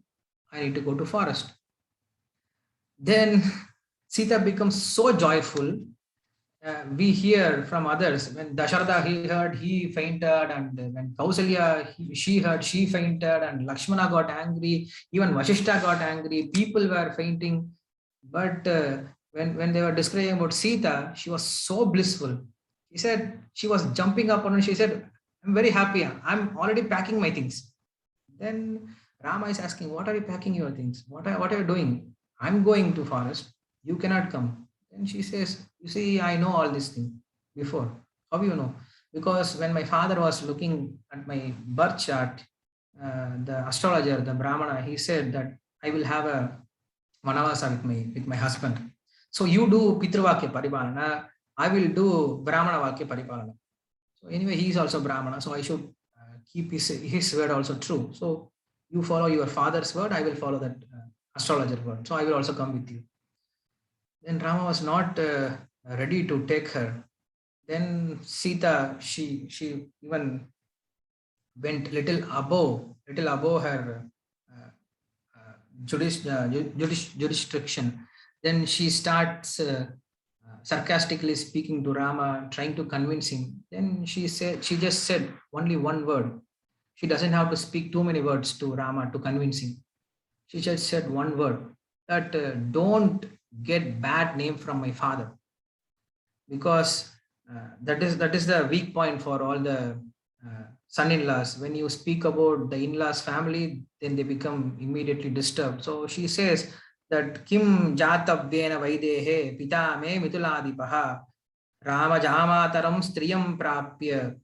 [SPEAKER 2] I need to go to forest. Then Sita becomes so joyful. We hear from others, when Dasharatha he heard, he fainted, and when Kausalya she heard, she fainted, and Lakshmana got angry, even Vashishta got angry, people were fainting. But when they were describing about Sita, she was so blissful. He said she was jumping up and she said, I'm very happy, I'm already packing my things. Then Rama is asking, what are you packing your things? What are you doing? I'm going to forest, you cannot come. Then she says, you see, I know all these things before. How you know? Because when my father was looking at my birth chart, the astrologer, the Brahmana, he said that I will have a Vanavasa with my husband. So you do Pitruvakya Paripalana, I will do Brahmana Vakya Paripalana. So anyway, he is also Brahmana, so I should keep his word also true. So you follow your father's word, I will follow that astrologer word. So I will also come with you. Then Rama was not ready to take her. Then Sita, she even went little above her jurisdiction. Then she starts sarcastically speaking to Rama, trying to convince him. Then she just said only one word. She doesn't have to speak too many words to Rama to convince him. She just said one word, that don't get bad name from my father, because that is the weak point for all the son-in-laws. When you speak about the in-laws family, then they become immediately disturbed. So she says that kim jatavyena vaidehe pita me mituladipaha rama jamataram striyam prapya.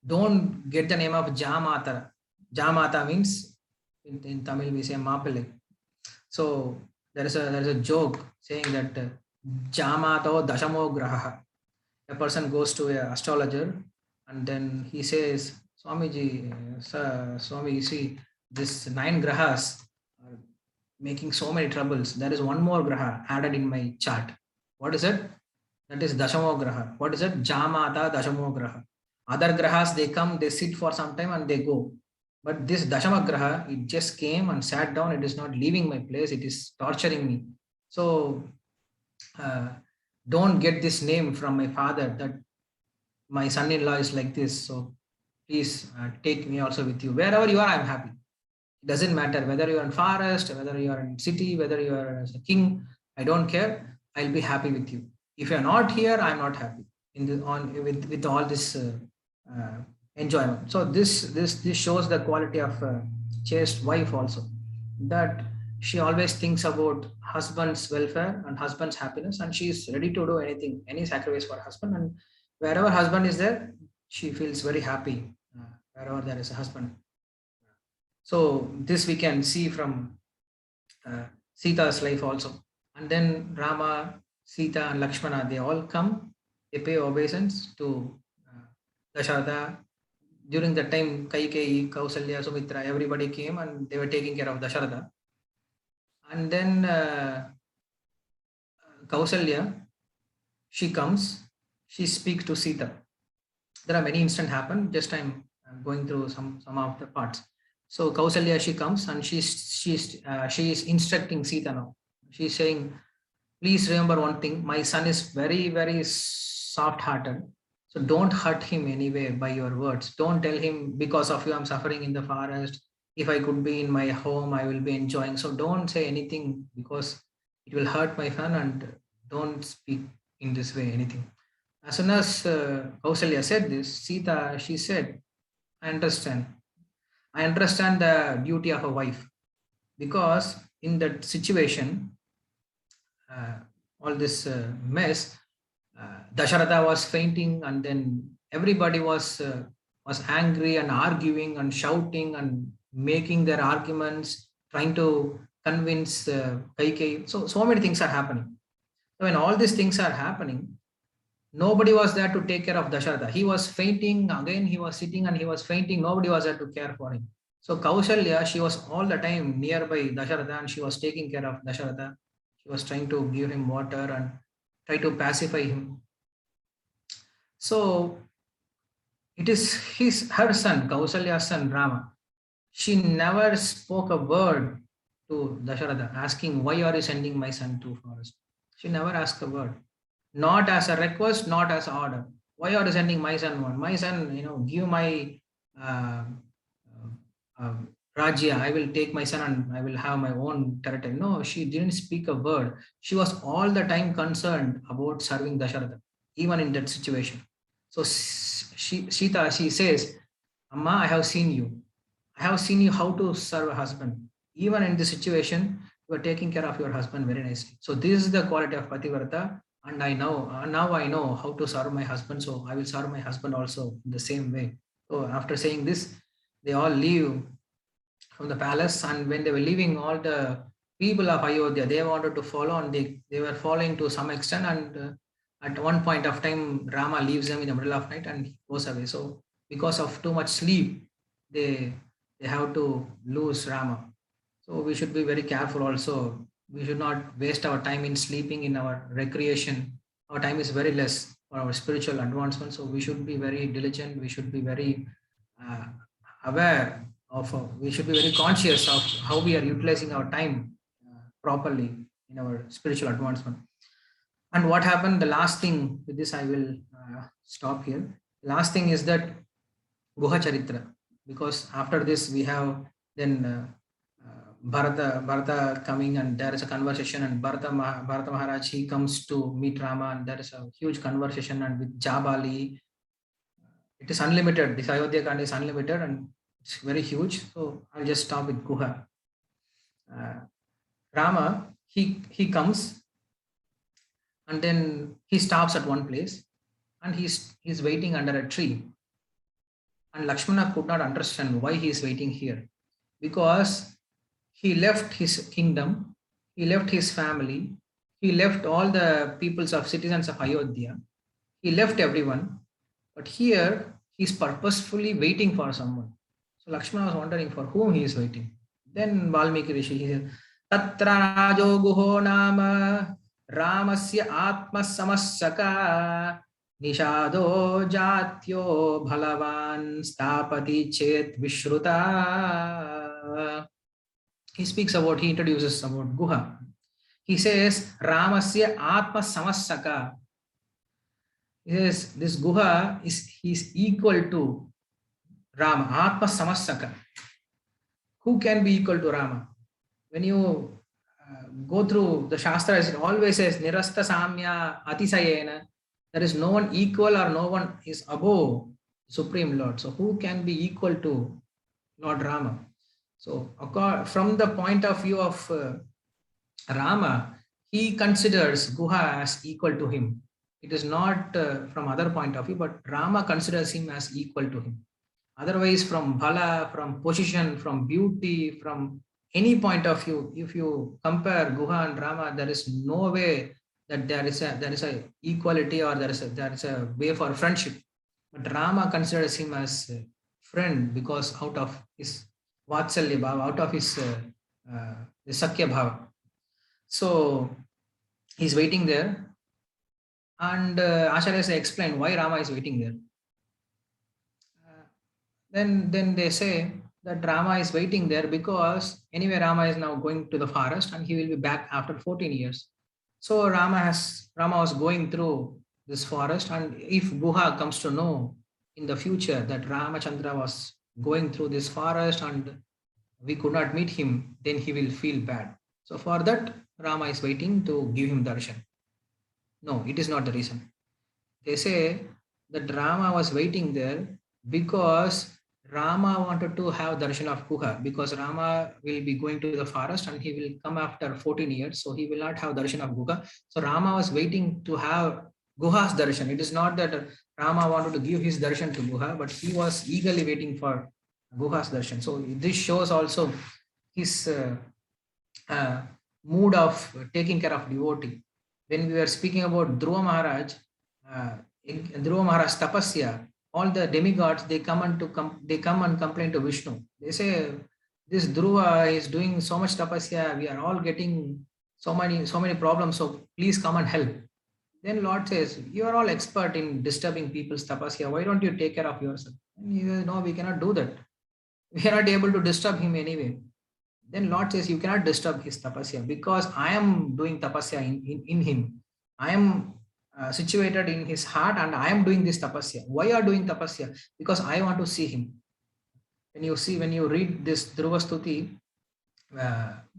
[SPEAKER 2] Don't get the name of Jamata. Jamata means in Tamil we say Mapile. So there is a joke saying that Jamato Dashamo Graha. A person goes to an astrologer and then he says, Swamiji, Swami, you see, this 9 grahas are making so many troubles. There is one more graha added in my chart. What is it? That is Dashamo Graha. What is it? Jamata Dashamo Graha. Other grahas, they come, they sit for some time and they go. But this Dashama Graha, it just came and sat down. It is not leaving my place. It is torturing me. So don't get this name from my father that my son-in-law is like this. So please take me also with you. Wherever you are, I'm happy. It doesn't matter whether you're in forest, whether you are in city, whether you are as a king. I don't care. I'll be happy with you. If you're not here, I'm not happy with all this enjoyment. So this shows the quality of a chaste wife also, that she always thinks about husband's welfare and husband's happiness, and she is ready to do anything, any sacrifice for her husband. And wherever husband is there, she feels very happy wherever there is a husband. So this we can see from Sita's life also. And then Rama, Sita, and Lakshmana, they all come, they pay obeisance to Dasharatha. During that time, Kaikeyi, Kausalya, Sumitra, everybody came and they were taking care of Dasharatha. And then Kausalya, she comes, she speaks to Sita. There are many incidents happen, just I'm going through some of the parts. So Kausalya, she comes and she is instructing Sita now. She's saying, please remember one thing, my son is very, very soft-hearted. So don't hurt him anyway by your words. Don't tell him, because of you, I'm suffering in the forest. If I could be in my home, I will be enjoying. So don't say anything because it will hurt my son, and don't speak in this way anything. As soon as Kausalya said this, Sita, she said, I understand. I understand the duty of a wife, because in that situation, all this mess, Dasharatha was fainting, and then everybody was angry and arguing and shouting and making their arguments, trying to convince Kaikeyi. So many things are happening. So when all these things are happening, nobody was there to take care of Dasharatha. He was fainting again. He was sitting and he was fainting. Nobody was there to care for him. So Kausalya, she was all the time nearby Dasharatha, and she was taking care of Dasharatha. She was trying to give him water and try to pacify him. So it is her son, Kausalya's son Rama. She never spoke a word to Dasharatha asking, why are you sending my son to forest? She never asked a word. Not as a request, not as an order. Why are you sending my son? My son, give my Rajya, I will take my son and I will have my own territory. No, she didn't speak a word. She was all the time concerned about serving Dasharatha, even in that situation. So Sita, she says, Amma, I have seen you. I have seen you how to serve a husband. Even in this situation, you are taking care of your husband very nicely. So this is the quality of Pativrata. and now I know how to serve my husband, so I will serve my husband also in the same way. So after saying this, they all leave from the palace, and when they were leaving, all the people of Ayodhya, they wanted to follow, and they were following to some extent, and at one point of time Rama leaves them in the middle of night and he goes away. So because of too much sleep, they they have to lose Rama. So we should be very careful also. We should not waste our time in sleeping, in our recreation. Our time is very less for our spiritual advancement. So we should be very diligent. We should be very uh, aware of, we should be very conscious of how we are utilizing our time properly in our spiritual advancement. And what happened, the last thing, with this I will stop here. The last thing is that Guha Charitra, because after this we have then Bharata coming, and there is a conversation, and Bharata Maharaj, he comes to meet Rama, and there is a huge conversation, and with Jabali, it is unlimited. This Ayodhya Kanda is unlimited and it's very huge. So I'll just stop with Guha. Rama, he comes, and then he stops at one place, and he's waiting under a tree. And Lakshmana could not understand why he is waiting here, because he left his kingdom, he left his family, he left all the peoples of citizens of Ayodhya, he left everyone, but here he's purposefully waiting for someone. So Lakshmana was wondering for whom he is waiting. Then Valmiki Rishi, he said, Tatra Rajo Guho Nama Ramasya Atma Samassaka Nishado Jatyo Bhalavan Stapati Chet Vishruta. He speaks about, he introduces about Guha. He says, Ramasya Atma Samassaka. He says, this Guha is equal to Rama, Atma Samassaka. Who can be equal to Rama? When you go through the Shastras, it always says, Nirasta Samya Atisayena. There is no one equal, or no one is above Supreme Lord. So who can be equal to Lord Rama? So from the point of view of Rama, he considers Guha as equal to him. It is not from other point of view, but Rama considers him as equal to him. Otherwise, from Bhala, from position, from beauty, from any point of view, if you compare Guha and Rama, there is no way that there is a equality, or there is a way for friendship. But Rama considers him as a friend, because out of his Vatsalya Bhava, out of his Sakya Bhava. So he's waiting there, and Acharyas explain why Rama is waiting there. Then they say that Rama is waiting there because anyway Rama is now going to the forest, and he will be back after 14 years. So Rama was going through this forest, and if Guha comes to know in the future that Ramachandra was going through this forest and we could not meet him, then he will feel bad. So for that, Rama is waiting to give him darshan. No, it is not the reason. They say that Rama was waiting there because Rama wanted to have darshan of Guha, because Rama will be going to the forest and he will come after 14 years, so he will not have darshan of Guha. So Rama was waiting to have Guha's darshan. It is not that Rama wanted to give his darshan to Guha, but he was eagerly waiting for Guha's darshan. So this shows also his mood of taking care of devotee. When we were speaking about Dhruva Maharaj, Dhruva Maharaj Tapasya, all the demigods, they come and complain to Vishnu. They say, this Dhruva is doing so much tapasya, we are all getting so many problems, so please come and help. Then Lord says, you are all expert in disturbing people's tapasya, why don't you take care of yourself? And he says, no, we cannot do that. We are not able to disturb him anyway. Then Lord says, you cannot disturb his tapasya, because I am doing tapasya in him. I am situated in his heart, and I am doing this tapasya. Why are you doing tapasya? Because I want to see him. When you read this Dhruva Stuti,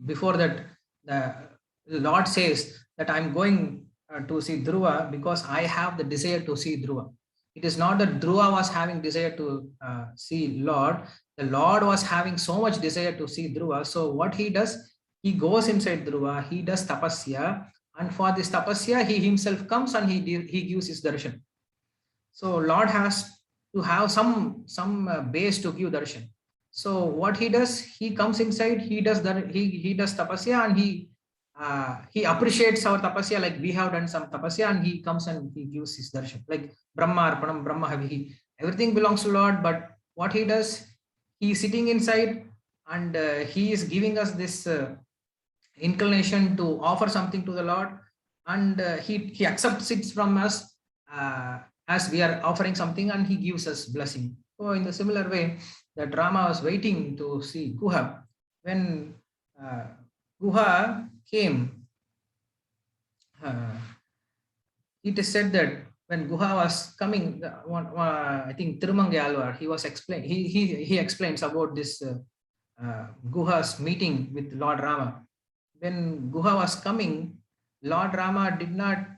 [SPEAKER 2] before that, the Lord says that I am going to see Dhruva because I have the desire to see Dhruva. It is not that Dhruva was having desire to see Lord. The Lord was having so much desire to see Dhruva. So what he does, he goes inside Dhruva, he does tapasya, And for this tapasya, he himself comes and he gives his darshan. So Lord has to have some base to give darshan. So what he does, he comes inside, he does he does tapasya, and he appreciates our tapasya, like we have done some tapasya, and he comes and he gives his darshan, like Brahma Arpanam, Brahma Havihi. Everything belongs to Lord, but what he does, he is sitting inside, and he is giving us this inclination to offer something to the Lord, and he accepts it from us as we are offering something, and he gives us blessing. So in the similar way, that Rama was waiting to see Guha. When uh, Guha came, uh, it is said that when Guha was coming, I think Tirumangai he was explain he explains about this Guha's meeting with Lord Rama. When Guha was coming, Lord Rama did not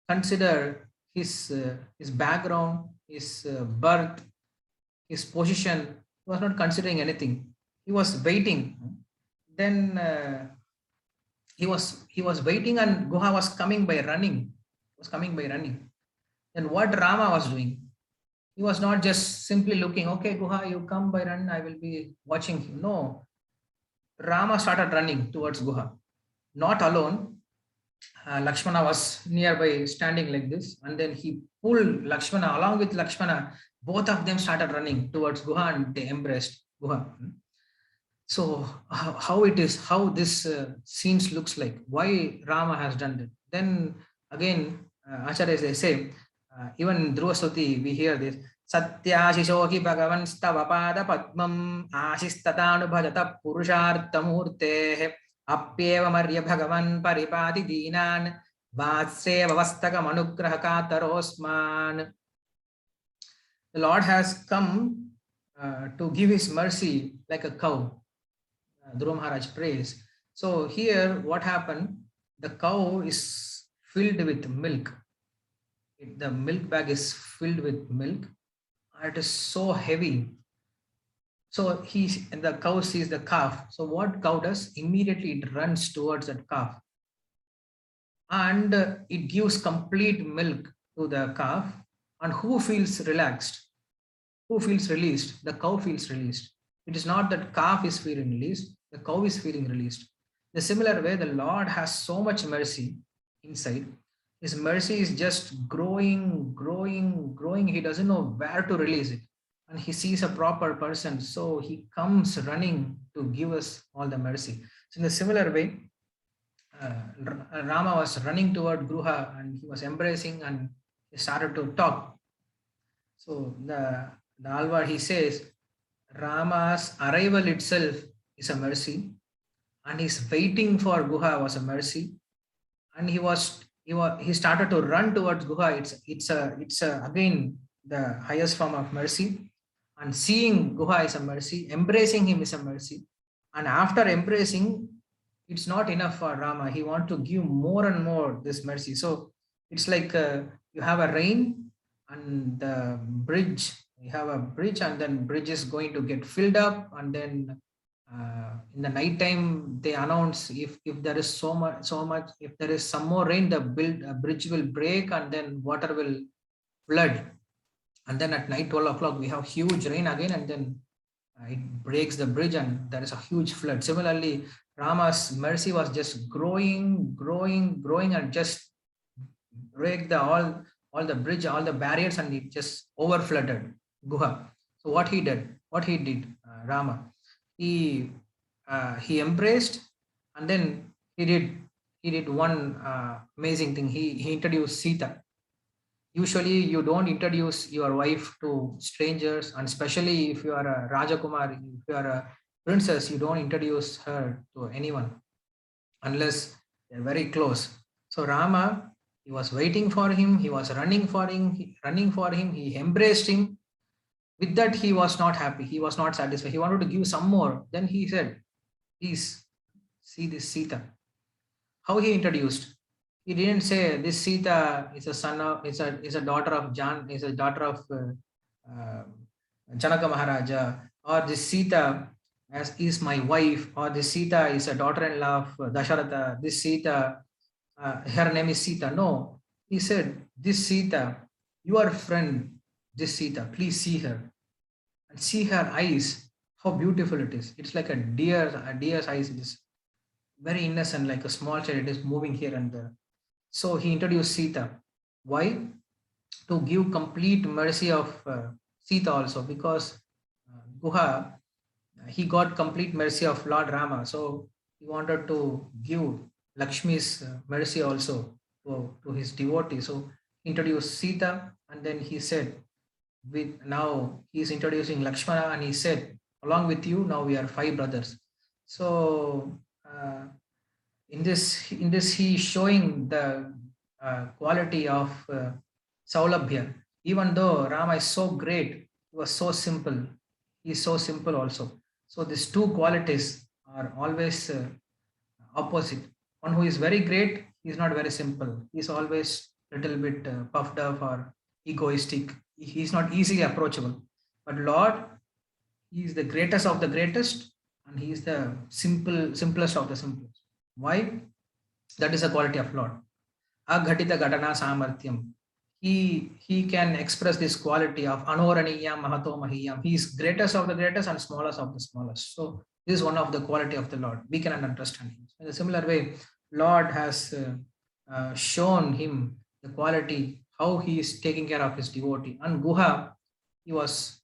[SPEAKER 2] consider his background, his birth, his position. He was not considering anything. He was waiting. Then he was waiting, and Guha was coming by running. Was coming by running. Then what Rama was doing? He was not just simply looking. Okay, Guha, you come by run. I will be watching you. No, Rama started running towards Guha. Not alone. Lakshmana was nearby standing like this, and then he pulled Lakshmana. Along with Lakshmana, both of them started running towards Guha, and they embraced Guha. So how it is, how this scenes looks like, why Rama has done it. Then again, Acharyas, they say, even in Dhruva Stuti, we hear this, Satyashishohi Bhagavan Stavapada Padmam Ashistatanubhajata Purusharthamurte Appyeva Marya Bhagavan Paripati Dinan Vatseva Vastaka Manugraha Katarosman. The Lord has come to give his mercy like a cow. Dhruva Maharaj prays. So here what happened? The cow is filled with milk. The milk bag is filled with milk. It is so heavy. So the cow sees the calf. So what cow does? Immediately it runs towards that calf. And it gives complete milk to the calf. And who feels relaxed? Who feels released? The cow feels released. It is not that calf is feeling released, the cow is feeling released. The similar way, the Lord has so much mercy inside. His mercy is just growing, growing, growing. He doesn't know where to release it. And he sees a proper person, so he comes running to give us all the mercy. So in a similar way, Rama was running toward Guha, and he was embracing, and he started to talk. So the Alvar, he says, Rama's arrival itself is a mercy, and his waiting for Guha was a mercy, and he started to run towards Guha. It's again the highest form of mercy, and seeing Guha is a mercy, embracing him is a mercy, and after embracing, it's not enough for Rama. He wants to give more and more this mercy. So it's like you have a rain and the bridge. You have a bridge, and then bridge is going to get filled up, and then in the night time they announce if there is so much, if there is some more rain, the bridge will break, and then water will flood. And then at night 12 o'clock we have huge rain again, and then it breaks the bridge, and there is a huge flood. Similarly, Rama's mercy was just growing, growing, growing, and just break all the bridge, all the barriers, and it just overflooded Guha. So what he did, Rama, he embraced, and then he did one amazing thing. He introduced Sita. Usually you don't introduce your wife to strangers, and especially if you are a Rajakumar, if you are a princess, you don't introduce her to anyone unless they're very close. So Rama, he was waiting for him, he was running for him, he embraced him. With that, he was not happy, he was not satisfied, he wanted to give some more. Then he said, please see this Sita. How he introduced? He didn't say this Sita is a daughter of Janaka Maharaja, or this Sita is my wife, or this Sita is a daughter-in-law of Dasharatha. This Sita her name is Sita. No, he said, this Sita, your friend, this Sita, please see her and see her eyes, how beautiful it is. It's like a deer's eyes. It is very innocent, like a small child. It is moving here and there. So he introduced Sita. Why? To give complete mercy of Sita also, because Guha, he got complete mercy of Lord Rama. So he wanted to give Lakshmi's mercy also to his devotee. So he introduced Sita, and then he said, with now he's introducing Lakshmana, and he said, along with you, now we are five brothers. So in this he is showing the quality of Saulabhya. Even though Rama is so great, he was so simple. He is so simple also. So these two qualities are always opposite. One who is very great, he is not very simple. He is always little bit puffed up or egoistic. He is not easily approachable. But Lord, he is the greatest of the greatest, and he is the simplest of the simplest. Why? That is the quality of Lord. Aghatita Gatana Samarthyam. He can express this quality of Anoraniyam Mahato Mahiyam. He is greatest of the greatest and smallest of the smallest. So this is one of the quality of the Lord. We can understand him. In a similar way, Lord has shown him the quality, how he is taking care of his devotee. And Guha, he was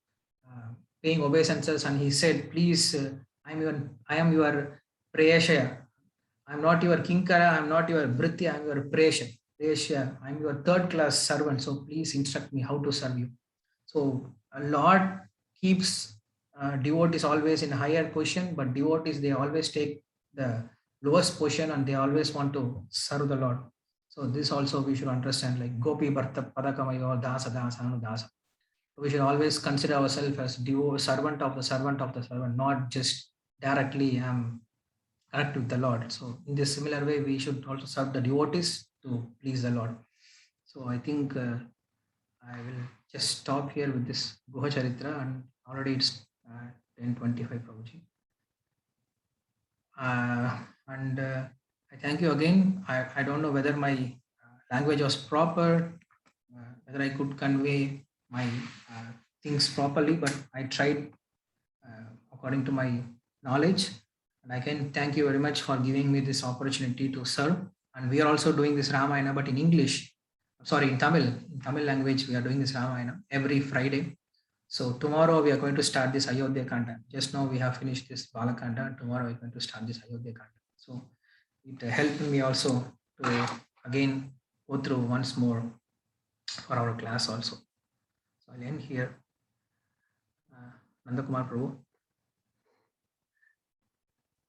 [SPEAKER 2] paying obeisances, and he said, please, I am your Prayashaya. I'm not your Kinkara, I'm not your Bhriti, I'm your Prayasha. I'm your third class servant. So please instruct me how to serve you. So a Lord keeps devotees always in a higher position, but devotees, they always take the lowest position and they always want to serve the Lord. So this also we should understand, like Gopi Bharta Padakamayo Dasa Dasa Anu Dasa. We should always consider ourselves as servant of the servant of the servant, not just directly connect with the Lord. So in this similar way, we should also serve the devotees to please the Lord. So I think I will just stop here with this Guha Charitra, and already it's 10:25, Prabhuji. And I thank you again. I don't know whether my language was proper, whether I could convey my things properly, but I tried according to my knowledge. And I can thank you very much for giving me this opportunity to serve. And we are also doing this Ramayana, but in English. Sorry, in Tamil language, we are doing this Ramayana every Friday. So tomorrow we are going to start this Ayodhya Kanda. Just now we have finished this Balakanda, and tomorrow we are going to start this Ayodhya Kanda. So it helped me also to again go through once more for our class also. So I'll end here. Nandakumar Prabhu.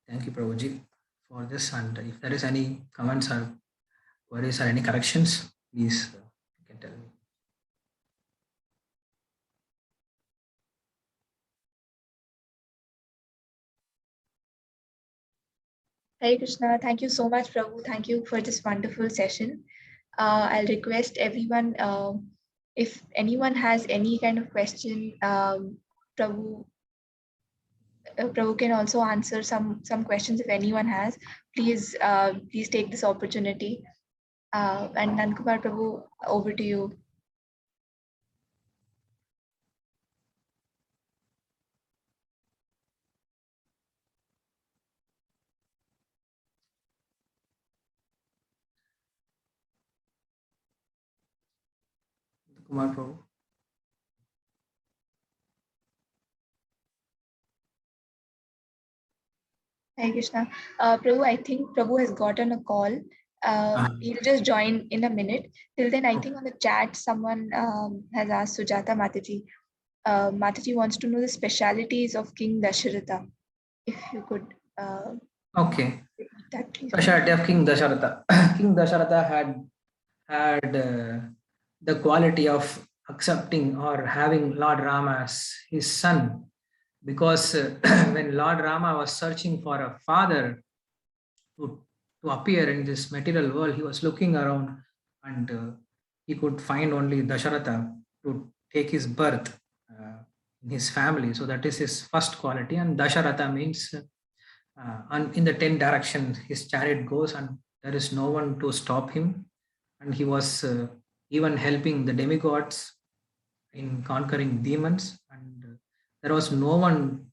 [SPEAKER 2] Thank you, Prabhuji, for this. And if there is any comments or queries or any corrections, please you can tell me.
[SPEAKER 3] Hare Krishna. Thank you so much, Prabhu. Thank you for this wonderful session. I'll request everyone, if anyone has any kind of question, Prabhu can also answer some questions if anyone has. Please take this opportunity. And Nandakumar Prabhu, over to you.
[SPEAKER 2] Kumar Prabhu.
[SPEAKER 3] Hare Krishna. Prabhu, I think Prabhu has gotten a call. He'll just join in a minute. Till then, I think on the chat, someone has asked Sujata Mataji. Mataji wants to know the specialities of King Dasharatha. If you could.
[SPEAKER 2] Okay.
[SPEAKER 3] That please.
[SPEAKER 2] Speciality of King Dasharatha. King Dasharatha had the quality of accepting or having Lord Rama as his son, because when Lord Rama was searching for a father to appear in this material world, he was looking around, and he could find only Dasharatha to take his birth in his family. So that is his first quality. And Dasharatha means and in the 10 directions his chariot goes, and there is no one to stop him, and he was even helping the demigods in conquering demons, and there was no one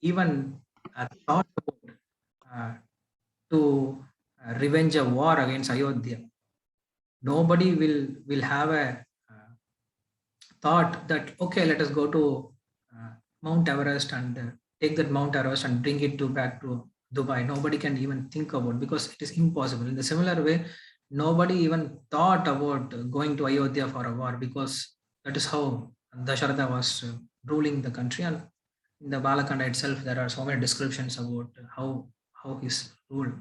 [SPEAKER 2] even thought about to revenge a war against Ayodhya. Nobody will have a thought that, okay, let us go to Mount Everest and take that Mount Everest and bring it back to Dubai. Nobody can even think about, because it is impossible. In the similar way, nobody even thought about going to Ayodhya for a war, because that is how Dasharatha was ruling the country. And in the Balakanda itself, there are so many descriptions about how his rule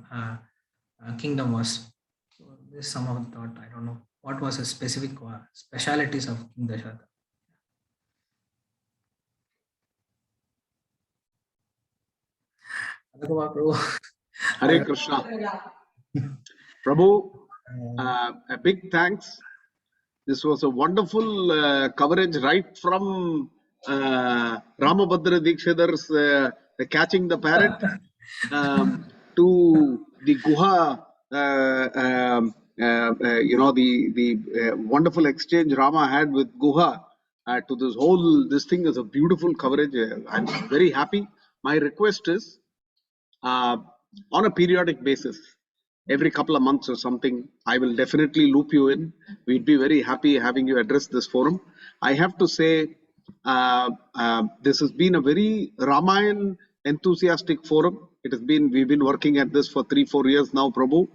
[SPEAKER 2] kingdom was. So this is some of the thought. I don't know what was the specific specialities of King Dasharatha.
[SPEAKER 1] Hare Krishna. Prabhu, a big thanks. This was a wonderful coverage right from Ramabhadra Dikshitar's catching the parrot to the Guha, the wonderful exchange Rama had with Guha. To this thing is a beautiful coverage. I'm very happy. My request is, on a periodic basis, every couple of months or something, I will definitely loop you in. We'd be very happy having you address this forum. I have to say, this has been a very Ramayan enthusiastic forum. We've been working at this for 3-4 years now, Prabhu.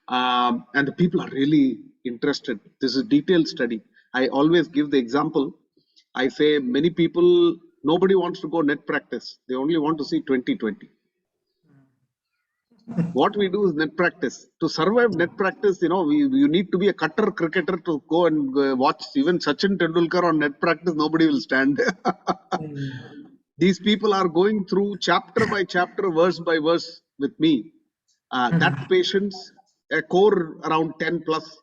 [SPEAKER 1] And the people are really interested. This is a detailed study. I always give the example. I say many people, nobody wants to go net practice. They only want to see 2020. What we do is net practice. To survive net practice, you need to be a cutter cricketer to go and watch even Sachin Tendulkar on net practice. Nobody will stand. These people are going through chapter by chapter, verse by verse with me. That patience, a core around 10 plus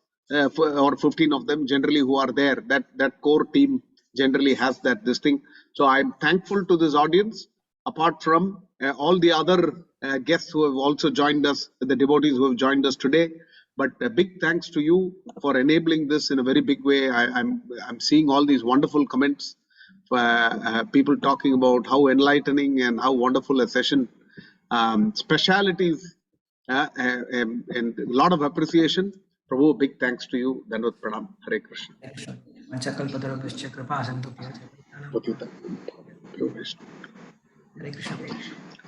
[SPEAKER 1] or 15 of them generally who are there, that core team generally has this thing. So I'm thankful to this audience, apart from all the other guests who have also joined us, the devotees who have joined us today. But a big thanks to you for enabling this in a very big way. I'm seeing all these wonderful comments, people talking about how enlightening and how wonderful a session, specialities, and a lot of appreciation. Prabhu, big thanks to you. Dandavat Pranam. Hare Krishna.
[SPEAKER 2] Hare Krishna.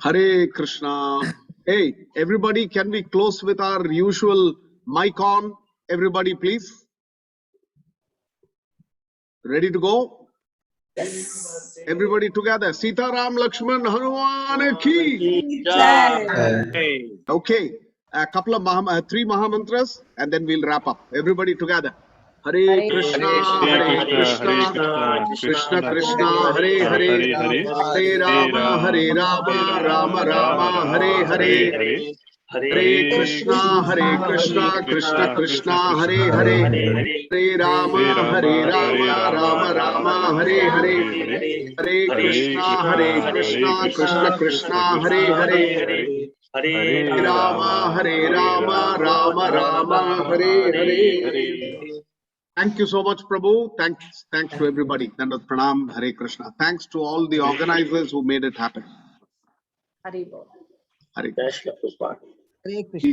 [SPEAKER 1] Hare Krishna. Hey, everybody, can we close with our usual mic on? Everybody, please. Ready to go? Yes. Everybody together. Sita Ram Lakshman Hanuman ki. Okay. A couple of 3 Mahamantras, and then we'll wrap up. Everybody together. Hare Krishna, Hare Krishna, Krishna Krishna, Hare Hare, Hare Rama, Rama Rama, Hare Hare. Hare Krishna, Krishna Krishna, Hare Hare, Hare Rama, Rama Rama, Hare Hare. Hare Krishna, Krishna Krishna, Hare Hare. Hare Rama, Rama Rama, Hare Hare. Thank you so much, Prabhu. Thanks to everybody. Dandavat Pranam, Hare Krishna. Thanks to all the organizers who made it happen. Hare Krishna.